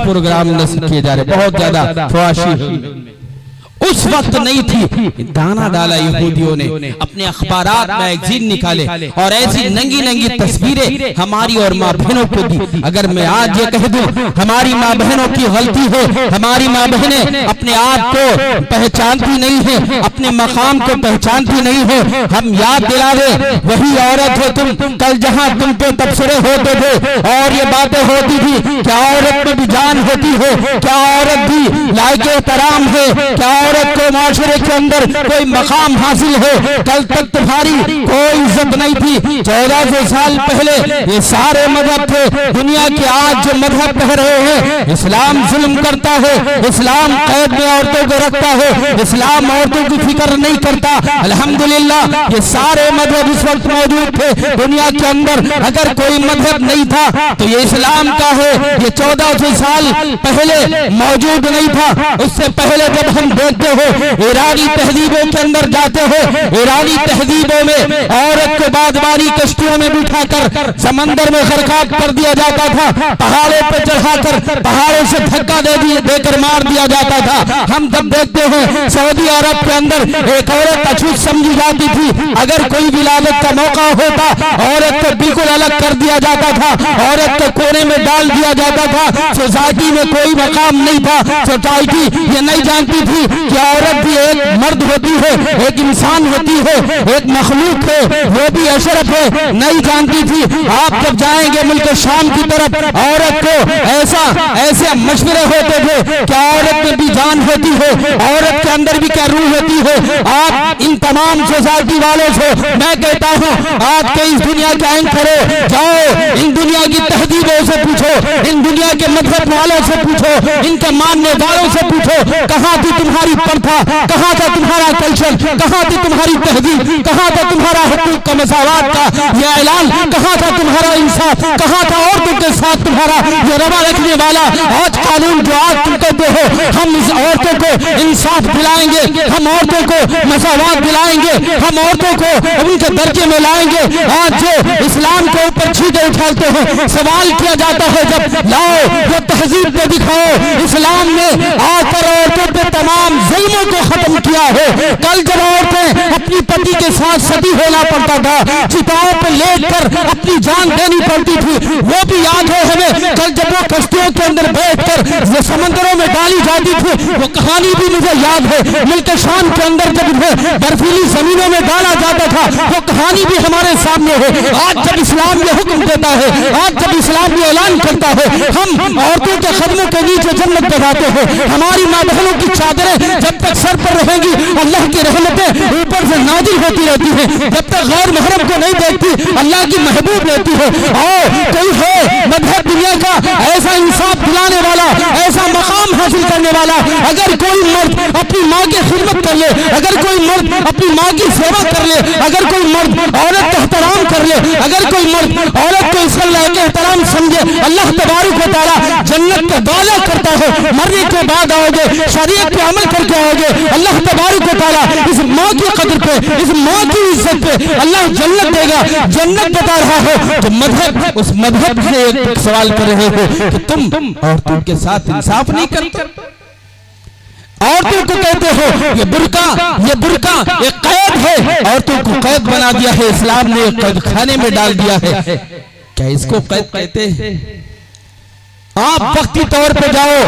प्रोग्राम नस्ल किए जा रहे, बहुत ज्यादा फहाशी उस वक्त नहीं थी। दाना डाला यहूदियों ने, अपने अखबारात मैगजीन निकाले और ऐसी नंगी नंगी तस्वीरें हमारी और माँ बहनों को दी। अगर मैं आज ये कह दूं हमारी माँ बहनों की गलती है, हमारी माँ बहनें अपने आप को पहचानती नहीं है, अपने मकाम को पहचानती नहीं है। हम याद दिलावे वही औरत हो तुम, कल जहाँ तुम पे तबसरे होते थे और ये बातें होती थी, क्या औरत में भी जान होती है? क्या औरत भी लायक एहतराम है? क्या औरत को माशरे के अंदर कोई मकाम हासिल है? कल तक तुम्हारी कोई इज्जत नहीं थी। 1400 साल पहले ये सारे मजहब थे दुनिया के। आज जो मजहब कह रहे हैं इस्लाम जुल्म करता है, इस्लाम कैद में औरतों को रखता है, इस्लाम औरतों की फिक्र नहीं करता। अल्हम्दुलिल्लाह ये सारे मजहब इस वक्त मौजूद थे दुनिया के अंदर। अगर कोई मजहब नहीं था तो ये इस्लाम का है। ये 1400 साल पहले मौजूद नहीं था। उससे पहले जब हम देखते हो ईरानी तहजीबों के अंदर जाते हो, ईरानी तहजीबों में औरत को बादबारी कश्तियों में बिठाकर समंदर में गरकाब कर दिया जाता था, पहाड़ों पर चढ़ाकर पहाड़ों से धक्का देकर मार दिया जाता था। हम जब देखते हैं सऊदी अरब के अंदर एक औरत अछूत समझी जाती थी। अगर कोई विलादत का मौका होता औरत को बिल्कुल अलग कर दिया जाता था, औरत को कोने में डाल दिया जाता था। सोसाइटी में कोई मकाम नहीं था। सोसाइटी ये नहीं जानती थी कि औरत भी एक मर्द होती है, एक इंसान होती है, एक मखलूक है, वो भी अशरफ है, नहीं जानती थी। आप जब जाएंगे मुल्क शाम की तरफ, औरत को ऐसे मशवरे होते थे कि औरत में भी जान होती है, औरत के अंदर भी क्या रूह होती है। आप इन तमाम सोसाइटी वालों से मैं कहता हूँ, आज के इस दुनिया के एंकर हो, जाओ इन दुनिया की तहजीबों से पूछो, इन दुनिया के मजहब वालों से पूछो, इनके मानने वालों से पूछो, कहाँ थी तुम्हारी प्रथा, कहाँ था तुम्हारा कल्चर, कहाँ थी तुम्हारी तहजीब, कहाँ था तुम्हारा हुकूक का मसावात का ये ऐलान, कहाँ था तुम्हारा इंसाफ, कहाँ था औरतों के साथ तुम्हारा ये रवा रखने वाला। आज कानून जो आज तुम कहते हो, हम इस औरतों को इंसाफ दिलाएंगे, हम औरतों को मसावात दिलाएंगे, हम औरतों को उनके दर्जे में लाएंगे। आज जो इस्लाम के ऊपर छींटे उछालते हैं, सवाल किया जाता है जब लाओ वो तहजीब पे दिखाओ। इस्लाम ने आकर औरतों पे तमाम जुल्मों को खत्म किया है। कल जब औरतें अपनी पति के साथ सती होना पड़ता था, चिताओं पर लेटकर अपनी जान देनी पड़ती थी, वो भी याद है हमें। कल जब वो कश्तियों के अंदर बैठकर वो समंदरों में डाली जाती थी, वो कहानी भी मुझे याद है। मुल्क शाम के अंदर जब उन्हें बर्फीली जमीनों में डाला जाता था, वो कहानी भी हमारे सामने है। आज जब इस्लाम ये हुक्म देता है, आज जब इस्लाम ये ऐलान करता है, हम औरतों के कदमों के नीचे जन्नत बनाते हैं। हमारी माँ बहनों की चादरें जब तक सर पर रहेंगी, अल्लाह की रहमतें ऊपर से नाजिल होती रहती हैं। जब तक गैर महरम को नहीं देखती, अल्लाह की महबूब रहती है। और कोई है मजहब दुनिया का ऐसा इंसाफ दिलाने वाला, ऐसा मकाम हासिल करने वाला, अगर कोई मर्द अपनी माँ की खिदमत कर ले, अगर कोई मर्द अपनी माँ की सेवा कर ले, अगर कोई मर्द औरत का एहतराम कर ले, अगर कोई मर्द औरत को इसका लायक एहतराम समझे, अल्लाह तबारक व तआला जन्नत का वादा करता है। मरने के बाद आओगे, शरीयत पे अमल करके आओगे, अल्लाह तबारक व तआला इस माँ की कदर पे, इस माँ की इज्जत पे अल्लाह जन्नत देगा। जन्नत बता रहा हो तो मजहब, उस मजहब से एक सवाल कर रहे हो कि तुम औरतों के साथ इंसाफ नहीं करते। औरतों को कहते हो ये बुर्का एक कैद है, औरतों को कैद बना दिया है इस्लाम ने, कैद खाने में डाल दिया है। क्या इसको कैद कहते हैं? आप वक्ती तौर पे जाओ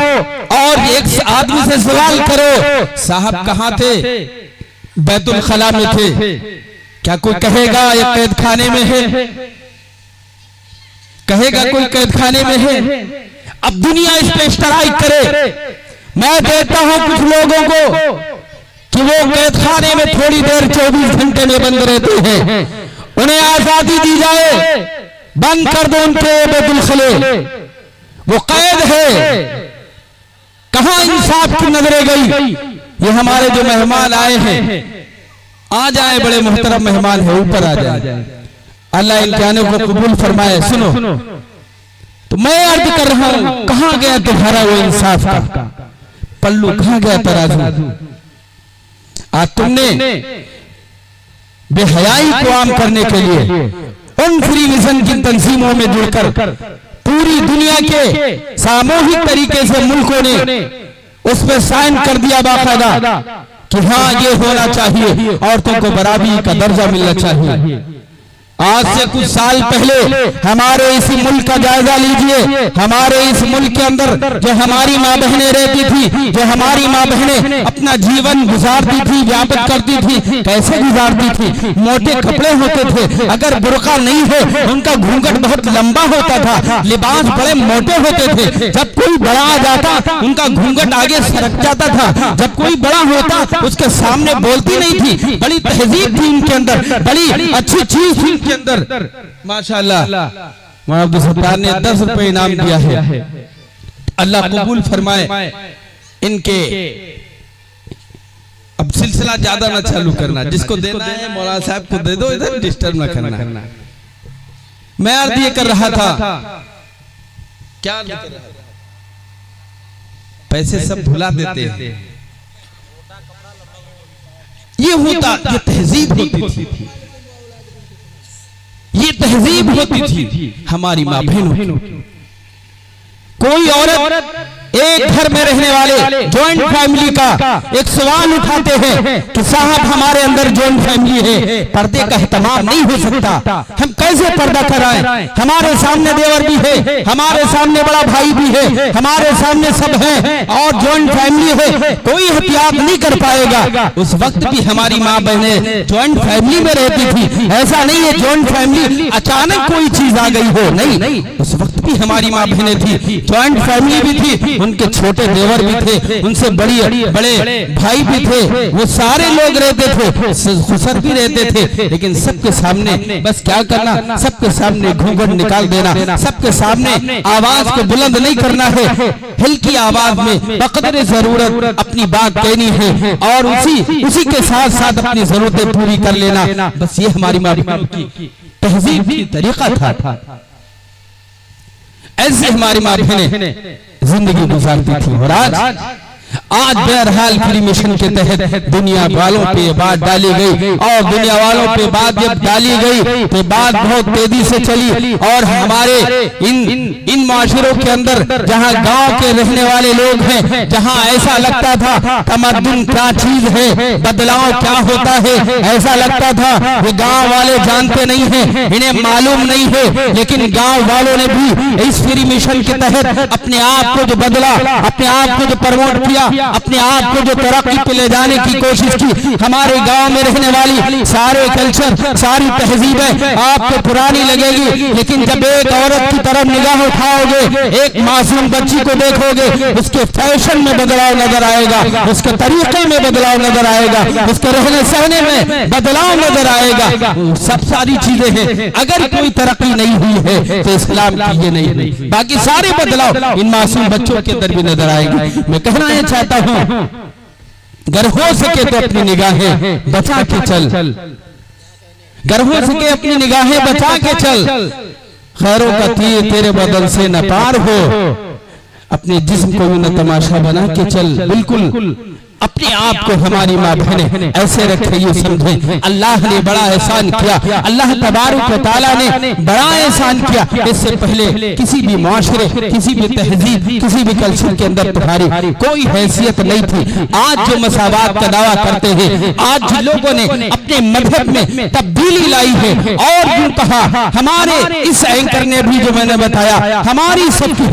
और एक आदमी से सवाल करो, साहब कहाँ थे? बैतुल खला में थे। क्या कोई कहेगा ये कैद खाने में है? कहेगा कोई कैद खाने में है? अब दुनिया इस पे स्ट्राइक करे। मैं देखता हूं कुछ लोगों को कि वो कैद खाने में थोड़ी देर 24 घंटे में बंद रहते हैं। उन्हें आजादी दी जाए, बंद कर दो उनके बैतुल खले, वो कैद है। कहां इंसाफ की नजरें गई? ये हमारे जो मेहमान आए हैं, आ जाए, बड़े मोहतरम मेहमान है, ऊपर आ जाए, अल्लाह इनके आने को कबूल फरमाए। सुनो तो मैं अर्ज कर रहा हूं, कहां गया तुम्हारा वो इंसाफ का पल्लू, कहां गया तराजू? आज तुमने बेहयाई को आम करने के लिए उन फ्री विजन की तंजीमों में जुड़कर पूरी दुनिया के सामूहिक तरीके से मुल्कों ने उस पर साइन कर दिया बाकायदा कि हाँ ये होना चाहिए, औरतों को बराबरी का दर्जा मिलना चाहिए। आज से कुछ साल पहले हमारे इस मुल्क का जायजा लीजिए। हमारे इस मुल्क के अंदर जो हमारी माँ बहनें रहती थी, जो हमारी माँ बहनें अपना जीवन गुजारती थी, व्यापक करती थी, कैसे गुजारती थी? मोटे कपड़े होते थे, अगर बुर्का नहीं है, उनका घूंघट बहुत लंबा होता था, लिबास बड़े मोटे होते थे। जब कोई बड़ा आ जाता, उनका घूंघट आगे सरक जाता था। जब कोई बड़ा होता, उसके सामने बोलती नहीं थी। बड़ी तहजीब थी उनके अंदर, बड़ी अच्छी चीज थी के अंदर। माशाअल्लाह मौलाना अब्दुल सत्तार ने 10 रुपए इनाम दिया है, अल्लाह कबूल फरमाए इनके। अब सिलसिला ज्यादा ना चालू करना, जिसको देना है मौलाना साहब को दे दो, इधर डिस्टर्ब ना करना। मैं अर्ज ये कर रहा था, क्या अर्ज कर रहा था? पैसे सब भुला देते हैं। ये होता, ये तहजीब होती थी, ये तहजीब होती थी हमारी माँ बहनों की। कोई औरत एक घर में रहने वाले जॉइंट फैमिली का एक सवाल उठाते हैं कि साहब हमारे अंदर जॉइंट फैमिली है, पर्दे का एहतमाम नहीं हो सकता, हम कैसे पर्दा कराएं? हमारे सामने देवर भी है, हमारे सामने बड़ा भाई भी है, हमारे सामने सब है और जॉइंट फैमिली है, कोई एहतियात नहीं कर पाएगा। उस वक्त भी हमारी माँ बहनें जॉइंट फैमिली में रहती थी। ऐसा नहीं है जॉइंट फैमिली अचानक कोई चीज आ गई हो, नहीं, उस वक्त भी हमारी माँ बहनें थी, जॉइंट फैमिली भी थी, उनके छोटे देवर भी थे, उनसे बड़े भाई भी थे, वो सारे लोग रहते थे, खुसर भी रहते थे। लेकिन सबके सामने बस क्या करना, सबके सामने घूंघट निकाल देना, सबके सामने आवाज को बुलंद नहीं करना है, हल्की आवाज में बकदर जरूरत अपनी बात कहनी है और उसी के साथ साथ अपनी जरूरतें पूरी कर लेना। बस ये हमारी माँ की तहजीब की तरीका था। ऐसे हमारी माँ बहनें जिंदगी गुजारती थी। और आज बहरहाल फ्री मिशन के तहत दुनिया वालों पे बात डाली गई और दुनिया वालों पे बात जब डाली गई तो बात बहुत तेजी से चली और हमारे इन माशरों के अंदर जहां गांव के रहने वाले लोग हैं, जहां ऐसा लगता था तमद्दुन क्या चीज है, बदलाव क्या होता है, ऐसा लगता था वो गांव वाले जानते नहीं हैं, इन्हें मालूम नहीं है। लेकिन गांव वालों ने भी इस फ्री मिशन के तहत अपने आप को जो बदला, अपने आप को जो प्रमोट किया, अपने आप को जो तरक्की पे ले जाने की कोशिश की। हमारे गांव में रहने वाली सारे कल्चर, सारी तहजीबें आपको पुरानी लगेगी, लेकिन जब एक औरत की तरफ निगाह उठाओगे, एक मासूम बच्ची को देखोगे, उसके फैशन में बदलाव नजर आएगा, उसके तरीके में बदलाव नजर आएगा, उसके रहने सहने में बदलाव नजर आएगा। सब सारी चीजें हैं। अगर कोई तरक्की नहीं हुई है तो इस्लाम की ये नहीं, बाकी सारे बदलाव इन मासूम बच्चों के अंदर भी नजर आएंगे। मैं कहना यह चाहता हूं, अगर हो सके तो अपनी निगाहें बचा के चल, अगर हो सके अपनी निगाहें बचा के चल, खैरों का तीर तेरे बदन से न पार हो, अपने जिस्म को न तमाशा बना के चल। बिल्कुल अपने आप को हमारी माँ बहनें ऐसे रखे, ये समझें अल्लाह ने बड़ा एहसान किया, अल्लाह तबारक व तआला ने बड़ा एहसान किया। इससे पहले किसी भी माशरे, किसी भी तहजीब, किसी भी कल्चर के अंदर तुम्हारी कोई हैसियत नहीं थी। आज जो मसावात का दावा करते हैं, आज जिन लोगों ने अपने मजहब में तब्दीली लाई है और यूं कहा, हमारे इस एंकर ने भी जो मैंने बताया, हमारी सबकी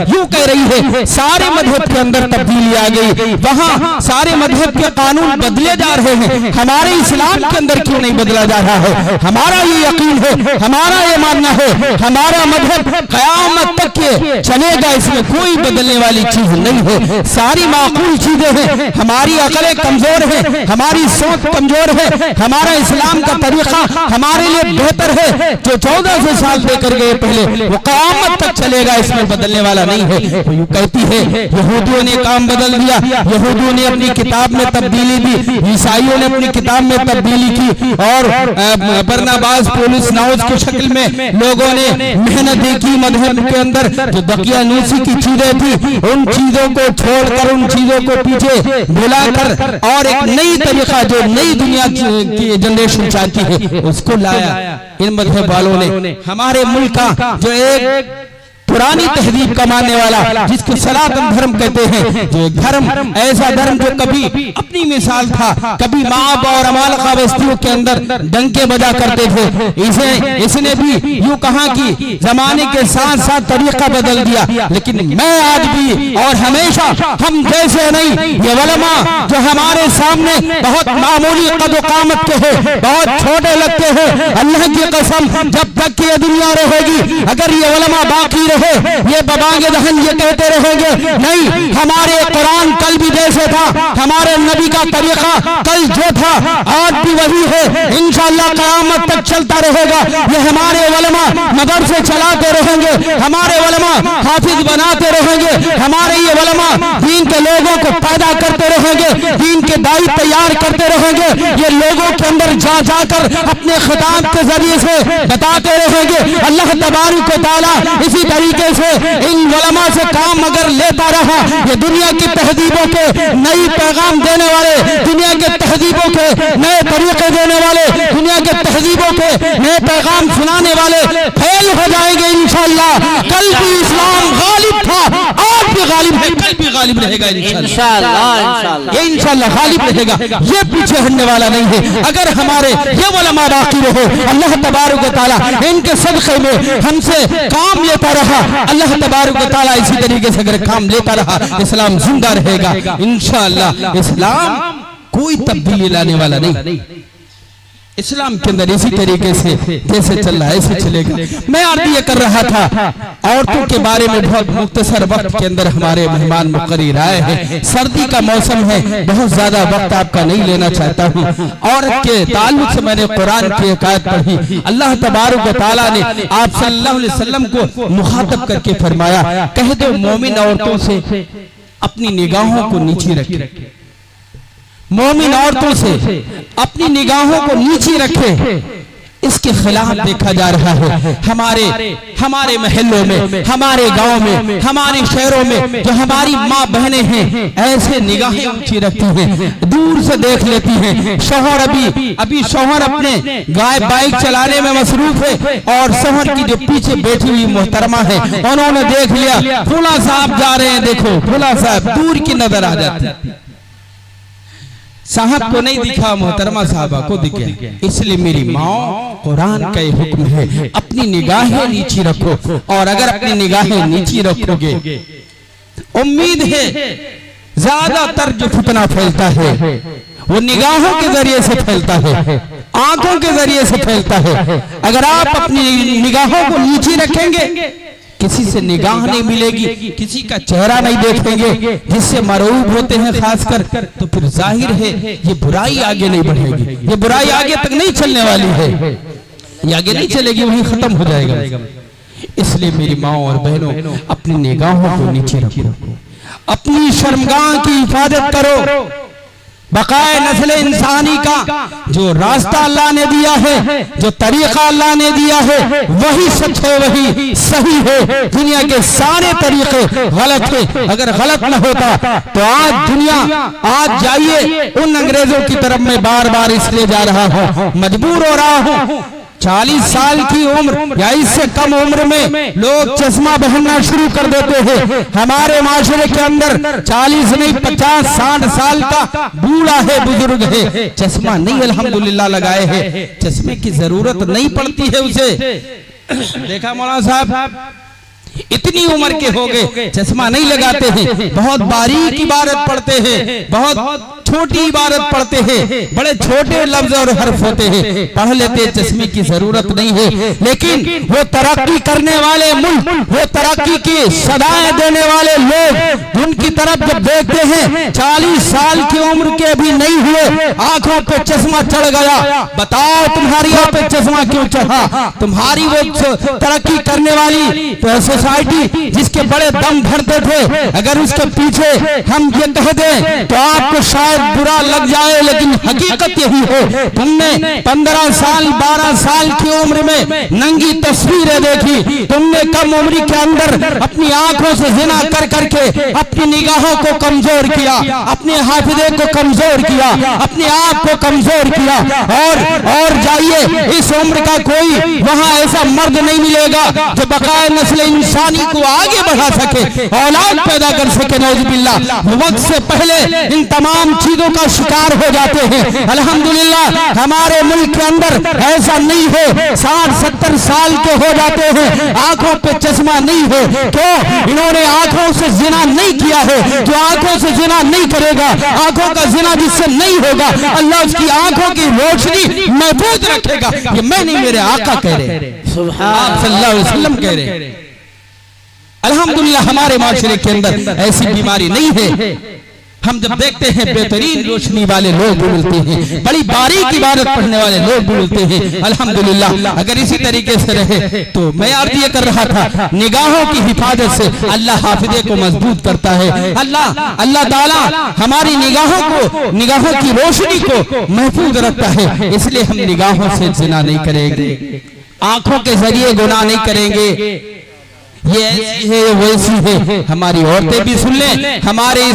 यूं कह रही है सारे मजहब के अंदर तब्दीली आ गई, वहां सारे मजहब के कानून बदले जा रहे हैं, हमारे इस्लाम के अंदर क्यों नहीं बदला जा रहा है? हमारा ये यकीन है, हमारा ये मानना है, हमारा मजहब क़यामत तक के चलेगा, इसमें कोई बदलने वाली चीज नहीं है, सारी माकूल चीजें हैं। हमारी अकलें कमजोर है, हमारी सोच कमजोर है, हमारा इस्लाम का तरीका हमारे लिए बेहतर है। जो 1400 साल देकर गए पहले वो क़यामत तक चलेगा, इसमें बदलने वाला नहीं है। तो यूं कहती है यहूदियों ने काम बदल दिया, यहूदियों ने अपनी किताब में तब्दीली दी, ईसाइयों ने अपनी किताब में तब्दीली की और बरनाबास पौलुस नाउस की शक्ल में लोगों ने मेहनत की मजहब के अंदर जो दकियानूसी की चीजें थी, उन चीजों को छोड़कर, उन चीजों को पीछे भुलाकर और एक नई तरीका जो नई दुनिया की जनरेशन चाहती है उसको लाया इन मजहब वालों ने। हमारे मुल्क का जो एक पुरानी तहजीब का मानने वाला, जिसको सनातन धर्म कहते हैं, जो एक धर्म, ऐसा धर्म जो कभी अपनी मिसाल था, कभी माब और अमालका बस्तियों के अंदर डंके बजा करते थे, इसने भी यूं कहा कि जमाने के साथ साथ तरीका बदल दिया। लेकिन मैं आज भी और हमेशा हम जैसे नहीं, ये उलमा जो हमारे सामने बहुत मामूली कद कामत के हैं, बहुत छोटे लगते हैं, अल्लाह की कसम जब तक ये दुनिया रहेगी, अगर ये उलमा बाकी रहे, ये बबांगे दहन ये कहते रहेंगे नहीं, हमारे कुरान कल भी जैसे था, हमारे नबी का तरीका कल जो था आज भी वही है, इंशाअल्लाह क़यामत तक चलता रहेगा। ये हमारे उलमा मदरसे चलाते रहेंगे, हमारे उलमा हाफिज बनाते रहेंगे, हमारे ये उलमा दीन के लोगों को पैदा करते रहेंगे, दीन के दाई तैयार करते रहेंगे, ये लोगों के अंदर जा जाकर अपने खिताब के जरिए से बताते रहेंगे। अल्लाह तबारक व तआला इसी तरीके से इन उलमा से काम अगर लेता रहा, ये दुनिया की तहजीबों के नई पैगाम देने वाले, दुनिया के तहजीबों के नए तरीके देने वाले, दुनिया के तहजीबों के नए पैगाम सुनाने वाले फेल हो जाएंगे इंशाअल्लाह। कल भी इस्लाम गालिब था, आज भी गालिब है, कल भी गालिब रहेगा इंशाअल्लाह। ये इंशाअल्लाह गालिब रहेगा, ये पीछे हटने वाला नहीं है। अगर हमारे ये उलमा बाकी रहे, अल्लाह तबारक व तआला इनके सदक़े में हमसे काम लेता रहा, अल्लाह तबारक व तआला इसी तरीके से अगर काम लेता रहा, इस्लाम जिंदा रहेगा इंशाअल्लाह। इस्लाम कोई तब्दीली लाने वाला नहीं, इस्लाम के अंदर इसी तरीके से जैसे चल रहा है ऐसे चलेगा। मैं अर्ज़ ये कर रहा था औरतों के बारे में, बहुत मुख्तसर वक्त के अंदर हमारे मेहमान मुकर्रर आए हैं, सर्दी का मौसम है, बहुत ज्यादा वक्त आपका नहीं लेना चाहता हूँ। औरत के ताल्लुक से मैंने कुरान की एक आयत पढ़ी, अल्लाह तबारक व तआला ने आप सल्लल्लाहु अलैहि वसल्लम को मुखातब करके फरमाया, कह दो मोमिन औरतों से अपनी निगाहों को नीचे रखे, मोमिन औरतों से अपनी निगाहों को नीचे रखे। इसके खिलाफ देखा जा रहा है हमारे महल्लों में, हमारे गांव में, हमारे शहरों में जो हमारी माँ बहनें हैं, ऐसे निगाहें ऊंची रखती हैं, दूर से देख लेती हैं। शौहर अभी शौहर अपने बाइक चलाने में मसरूफ है और शौहर की जो पीछे बैठी हुई मोहतरमा है, उन्होंने देख लिया फूला साहब जा रहे हैं, देखो फूला साहब, दूर की नजर आ जाती, साहब को नहीं दिखा, मोहतरमा साहबा को दिखे। इसलिए मेरी माँ, कुरान का ये हुक्म है अपनी निगाहें नीची रखो, और अगर अपनी निगाहें नीची रखोगे, उम्मीद है ज्यादातर जो फितना फैलता है वो निगाहों के जरिए से फैलता है, आंखों के जरिए से फैलता है। अगर आप अपनी निगाहों को नीचे रखेंगे, किसी से निगाह नहीं मिलेगी, किसी का चेहरा नहीं देखेंगे, जिससे मरऊब होते हैं खासकर, तो फिर जाहिर है ये बुराई आगे नहीं बढ़ेगी, ये बुराई आगे तक नहीं चलने वाली है, ये आगे नहीं चलेगी, वहीं खत्म हो जाएगा। इसलिए मेरी माँ और बहनों, अपनी निगाहों को नीचे रखो, अपनी शर्मगाह की हिफाजत करो। बकाए नस्ल इंसानी का जो रास्ता अल्लाह ने दिया है, जो तरीका अल्लाह ने दिया है, वही सच है, वही सही है। दुनिया के सारे तरीके गलत है। अगर गलत न होता तो आज जाइए उन अंग्रेजों की तरफ मैं बार बार इसलिए जा रहा हूँ, मजबूर हो रहा हूँ। 40 साल की उम्र या इससे कम उम्र में लोग चश्मा पहनना शुरू कर देते हैं। हमारे माशरे के अंदर 40 नहीं 50-60 साल का बूढ़ा है, बुजुर्ग है, चश्मा नहीं अल्हम्दुलिल्लाह लगाए है, चश्मे की जरूरत नहीं पड़ती है उसे। देखा मौलाना साहब इतनी उम्र के हो गए, चश्मा नहीं लगाते हैं, बहुत बारीक इबारत पढ़ते हैं, बहुत छोटी इबारत पढ़ते हैं, बड़े छोटे लफ्ज और हर्फ होते हैं, पढ़ लेते, चश्मे की जरूरत नहीं है। लेकिन वो तरक्की करने वाले मुल्क, वो तरक्की की सदाएं देने वाले लोग, उनकी तरफ जब देखते हैं 40 साल की उम्र के भी नहीं हुए, आंखों पे चश्मा चढ़ गया, बताओ तुम्हारी आंखों पे चश्मा क्यों चढ़ा? तुम्हारी वो तरक्की करने वाली सोसाइटी जिसके बड़े दम भरते थे, अगर उसके पीछे हम ये कह दें तो आपको शायद बुरा लग जाए, लेकिन हकीकत यही है। तुमने 15 साल 12 साल की उम्र में नंगी तस्वीरें देखी, तुमने कम उम्र के अंदर अपनी आंखों से जिना कर करके अपनी निगाहों को कमजोर किया, अपने हाफिजे को कमजोर किया, अपने आप को कमजोर किया। और जाइए, इस उम्र का कोई वहां ऐसा मर्द नहीं मिलेगा जो बकाए नस्ल इंसानी को आगे बढ़ा सके, औलाद पैदा कर सके। नौजुबिल्लाह, वक्त से पहले इन तमाम चीजों का शिकार हो जाते हैं। अल्हम्दुलिल्लाह हमारे मुल्क के अंदर ऐसा नहीं है, 60-70 साल के हो जाते हैं, आंखों पे चश्मा नहीं है। क्यों? इन्होंने आंखों से जिना नहीं किया है। जो आंखों से जिना नहीं करेगा, आंखों का जिना जिससे नहीं होगा, अल्लाह उसकी आंखों की रोशनी महफूज रखेगा। ये मैं नहीं, मेरे आका कह रहे, आप सल्लल्लाहु अलैहि वसल्लम कह रहे। अल्हम्दुलिल्लाह हमारे माशरे के अंदर ऐसी बीमारी नहीं है। हम जब देखते हैं बेहतरीन रोशनी वाले लोग भी मिलते हैं, बड़ी बारीक इबादत पढ़ने वाले लोग भी मिलते हैं। अल्हम्दुलिल्लाह अगर इसी तरीके से रहे तो मैं अर्ज़ ये कर रहा था, निगाहों की हिफाजत से अल्लाह हाफिजे को मजबूत करता है। अल्लाह ताला हमारी निगाहों की रोशनी को महफूज रखता है। इसलिए हम निगाहों से जिना नहीं करेंगे, आंखों के जरिए गुनाह नहीं करेंगे, ये ऐसी है, ये वैसी है। हमारी औरतें भी सुन लें। हमारे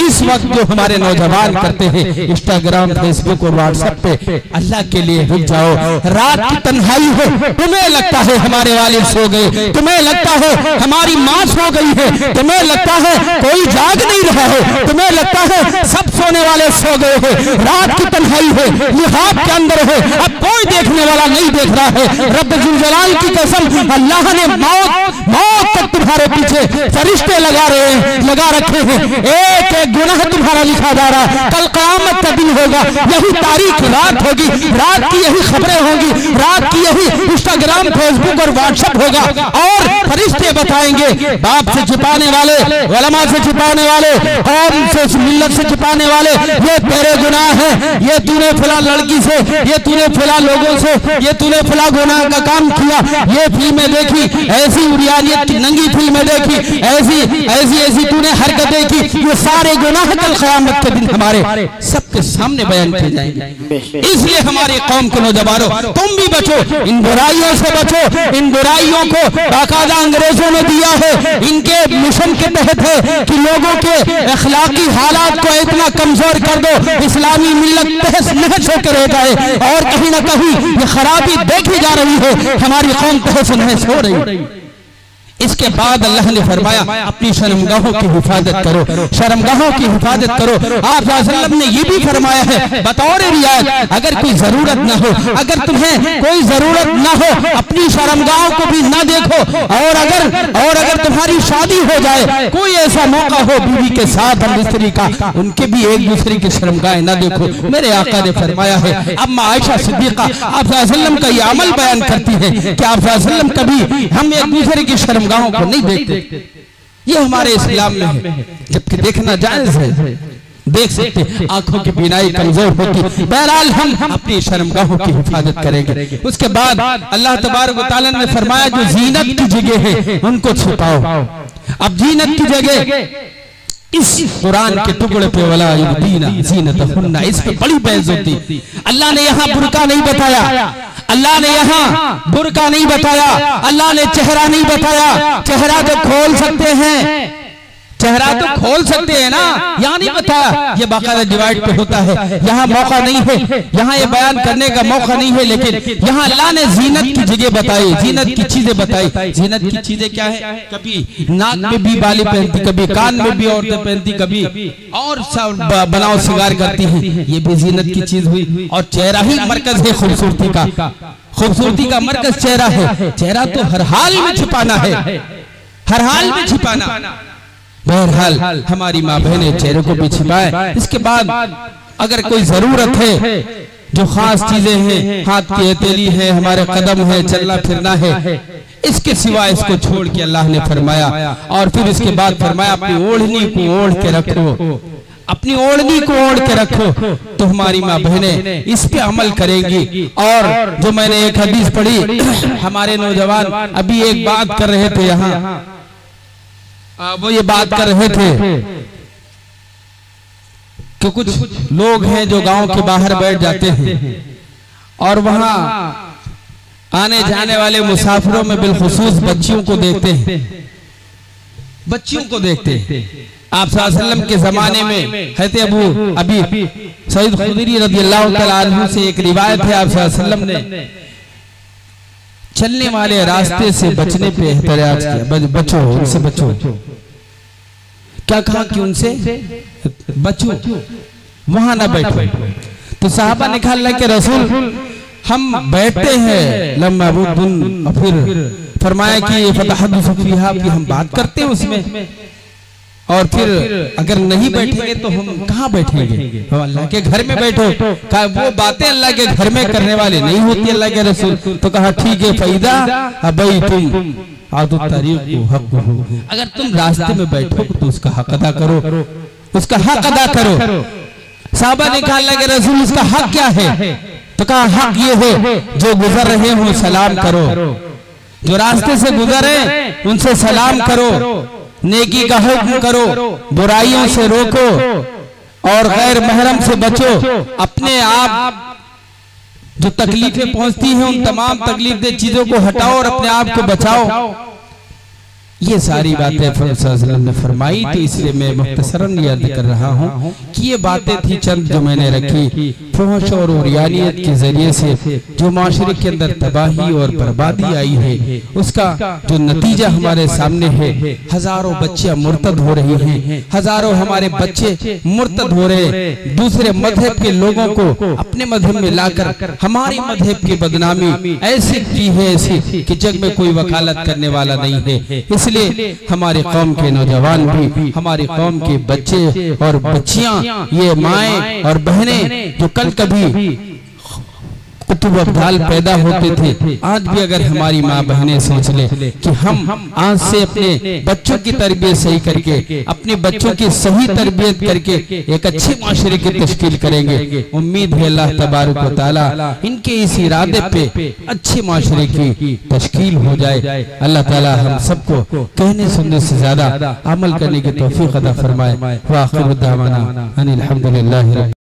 इस वक्त जो हमारे नौजवान करते हैं इंस्टाग्राम, फेसबुक और व्हाट्सएप पे, अल्लाह के लिए रुक जाओ। रात की तन्हाई हो, तुम्हें लगता है हमारे वालिद सो गए, तुम्हें लगता है हमारी माँ सो गई है, तुम्हें लगता है कोई जाग नहीं रहा है, तुम्हें लगता है सब सोने वाले सो गए हैं। रात की तन्हाई है, लिहाफ के अंदर है, अब कोई देखने वाला नहीं देख रहा है। रब जुल जलाल की कसम, अल्लाह ने मौत तक तुम्हारे पीछे फरिश्ते लगा रखे हैं। एक गुनाह तुम्हारा लिखा जा रहा है। कल क़यामत का दिन होगा, यही तारीख रात होगी, रात की यही खबरें होगी, रात की यही इंस्टाग्राम, फेसबुक और व्हाट्सएप होगा। और फरिश्ते बताएंगे, बाप से छिपाने वाले, उलमा से छिपाने वाले, कौम से, मिल्लत से छिपाने वाले, ये तेरे गुनाह हैं, ये तूने फला लड़की से, ये तूने फला लोगों से, ये तूने फला गुनाह का काम किया, ये फिल्में देखी, ऐसी उरियानियत की नंगी फिल्में देखी, ऐसी तूने हरकतें की, ये सारे गुनाह कल क़यामत के दिन हमारे सबके सामने बयान किए जाएंगे। इसलिए हमारी कौम के नौजवानों, तुम भी बचो, इन बुराइयों से बचो। इन बुराइयों को बाकायदा अंग्रेजों ने दिया है, इनके मिशन के तहत है कि लोगों के अखलाकी हालात को इतना कमजोर कर दो, इस्लामी मिल्लत तहस नहस होकर रह जाए। और कहीं ना कहीं ये खराबी देखी जा रही है, हमारी कौम तहस नहस हो रही है। इसके बाद अल्लाह ने फरमाया, अपनी शर्मगाहों की हिफाजत करो, शर्मगाहों की हिफाजत करो। आप वसल्लम ने ये भी फरमाया है बतौर रियायत, अगर कोई जरूरत ना हो, अगर तुम्हें कोई जरूरत ना हो, अपनी शर्मगाहों को भी ना देखो। और अगर तुम्हारी शादी हो जाए, कोई ऐसा मौका हो बीवी के साथ हम स्त्री का, उनके भी एक दूसरे की शर्मगाहें ना देखो। मेरे आका ने फरमाया है, अम्मा आयशा सिद्दीका आप वसल्लम का ये अमल बयान करती है कि आप वसल्लम कभी हम एक दूसरे की शर्मगाहों को नहीं देखते। ये हमारे इस्लाम में है, जबकि देखना जायज है, देख सकते, आंखों की बीनाई कमजोर होती। बहरहाल हम अपनी शर्मगाहों की हिफाजत करेंगे। उसके बाद अल्लाह तबारक व तआला ने फरमाया, जो जीनत की जगह है उनको छुपाओ। अब जीनत की जगह इस कुरान के टुकड़े पे वाला जीनतहुन्ना, इस पे बड़ी बहस होती। अल्लाह ने यहाँ बुर्का नहीं बताया, अल्लाह ने यहाँ बुर्का नहीं बताया, अल्लाह ने चेहरा नहीं बताया। चेहरा तो खोल सकते हैं, चेहरा तो खोल सकते हैं ना, यहाँ नहीं बताया। ये बाकायदा डिवाइड पे होता है, यहाँ मौका नहीं है, यहाँ ये बयान करने का मौका नहीं है। लेकिन यहाँ अल्लाह ने जीनत की जगह बताई, जीनत की चीजें बताई। जीनत की चीजें क्या है? कभी नाक में भी बाली पहनती, कभी कान में भी औरतें पहनती, कभी और बनाओ सिंगार करती हैं, ये भी जीनत की चीज हुई। और चेहरा ही मरकज है खूबसूरती का, खूबसूरती का मरकज चेहरा है। चेहरा तो हर हाल में छिपाना है, हर हाल में छिपाना। बहरहाल हमारी माँ बहनें चेहरे को भी छिपाए। इसके बाद अगर कोई जरूरत है, जो खास चीजें हैं, हाथ की हथेली है, हमारे कदम है, चलना फिरना है, इसके सिवा इसको छोड़ के अल्लाह ने फरमाया। और फिर इसके बाद फरमाया, अपनी ओढ़नी को ओढ़ के रखो, अपनी ओढ़नी को ओढ़ के रखो। तो हमारी माँ बहनें इस पे अमल करेंगी। और जो मैंने एक हदीस पढ़ी, हमारे नौजवान अभी एक बात कर रहे थे यहाँ, वो ये बात कर रहे थे कि कुछ लोग हैं जो गांव के बाहर बैठ जाते हैं और वहां आने जाने वाले मुसाफिरों में बिलखुसूस बच्चियों को देखते हैं, बच्चियों को देखते हैं। आप सल्लल्लाहु अलैहि वसल्लम के जमाने में हज़रत अबी सईद खुदरी रज़ियल्लाहु तआला अन्हु से एक रिवायत है, आप सल्लल्लाहु अलैहि वसल्लम ने चलने वाले रास्ते से बचने पे एहतराज किया, बचो उनसे बचो। क्या कहा कि उनसे बचो, वहां ना बैठो। तो साहबा ने कहा, अल्लाह के रसूल हम बैठते हैं लम्मा बुद्दुन, फिर फरमाया कि फतहद्दुसु फीहा, कि हम बात करते हैं उसमें, और फिर अगर नहीं बैठेंगे तो हम कहाँ बैठेंगे? अल्लाह के घर में बैठो। कहा वो बातें अल्लाह के घर में करने वाले नहीं होती अल्लाह के रसूल। तो कहा ठीक है, फैदा अबई तुम अगर तुम रास्ते में बैठो तो उसका हक अदा करो, उसका हक अदा करो। साहबा ने कहा, अल्लाह के रसूल इसका हक क्या है? तो कहा हक ये है, जो गुजर रहे हो सलाम करो, जो रास्ते से गुजरे उनसे सलाम करो, नेकी का हुक्म करो, बुराइयों से रोको और गैर महरम से बचो। अपने आप जो तकलीफें पहुंचती हैं उन तमाम तकलीफदेह चीजों को हटाओ और अपने आप को बचाओ। ये सारी बातें फरमान ने फरमाई, तो इसलिए मैं मुख्तसरन याद कर रहा हूँ कि ये बातें थी चंद जो मैंने रखी। फहश और उरियानियत के जरिए से जो माशरे के अंदर तबाही और बर्बादी आई है, उसका जो नतीजा हमारे सामने है, हजारों बच्चियां मुर्तद हो रही हैं, हजारों हमारे बच्चे मुर्तद हो रहे, दूसरे मजहब के लोगों को अपने मजहब में लाकर हमारे मजहब की बदनामी ऐसी की है ऐसी कि जग में कोई वकालत करने वाला नहीं है। इसलिए हमारी कौम के नौजवान भी, हमारी कौम के बच्चे और बच्चियां, ये माएं और बहनें जो कल कभी कुतुब अब्दाल पैदा होते थे, आज भी अगर हमारी माँ बहनें सोच ले कि हम आज से अपने बच्चों की तरबियत सही करके, अपने बच्चों की सही तरबियत करके एक अच्छे माशरे की तश्कील करेंगे, उम्मीद है अल्लाह तबारक व तआला इनके इस इरादे पे अच्छे माशरे की तश्कील हो जाए। अल्लाह ताला हम सबको कहने सुनने से ज्यादा अमल करने की तौफीक अता फरमाए। व आखिर दावाना अनिल हम्दुलिल्लाहि।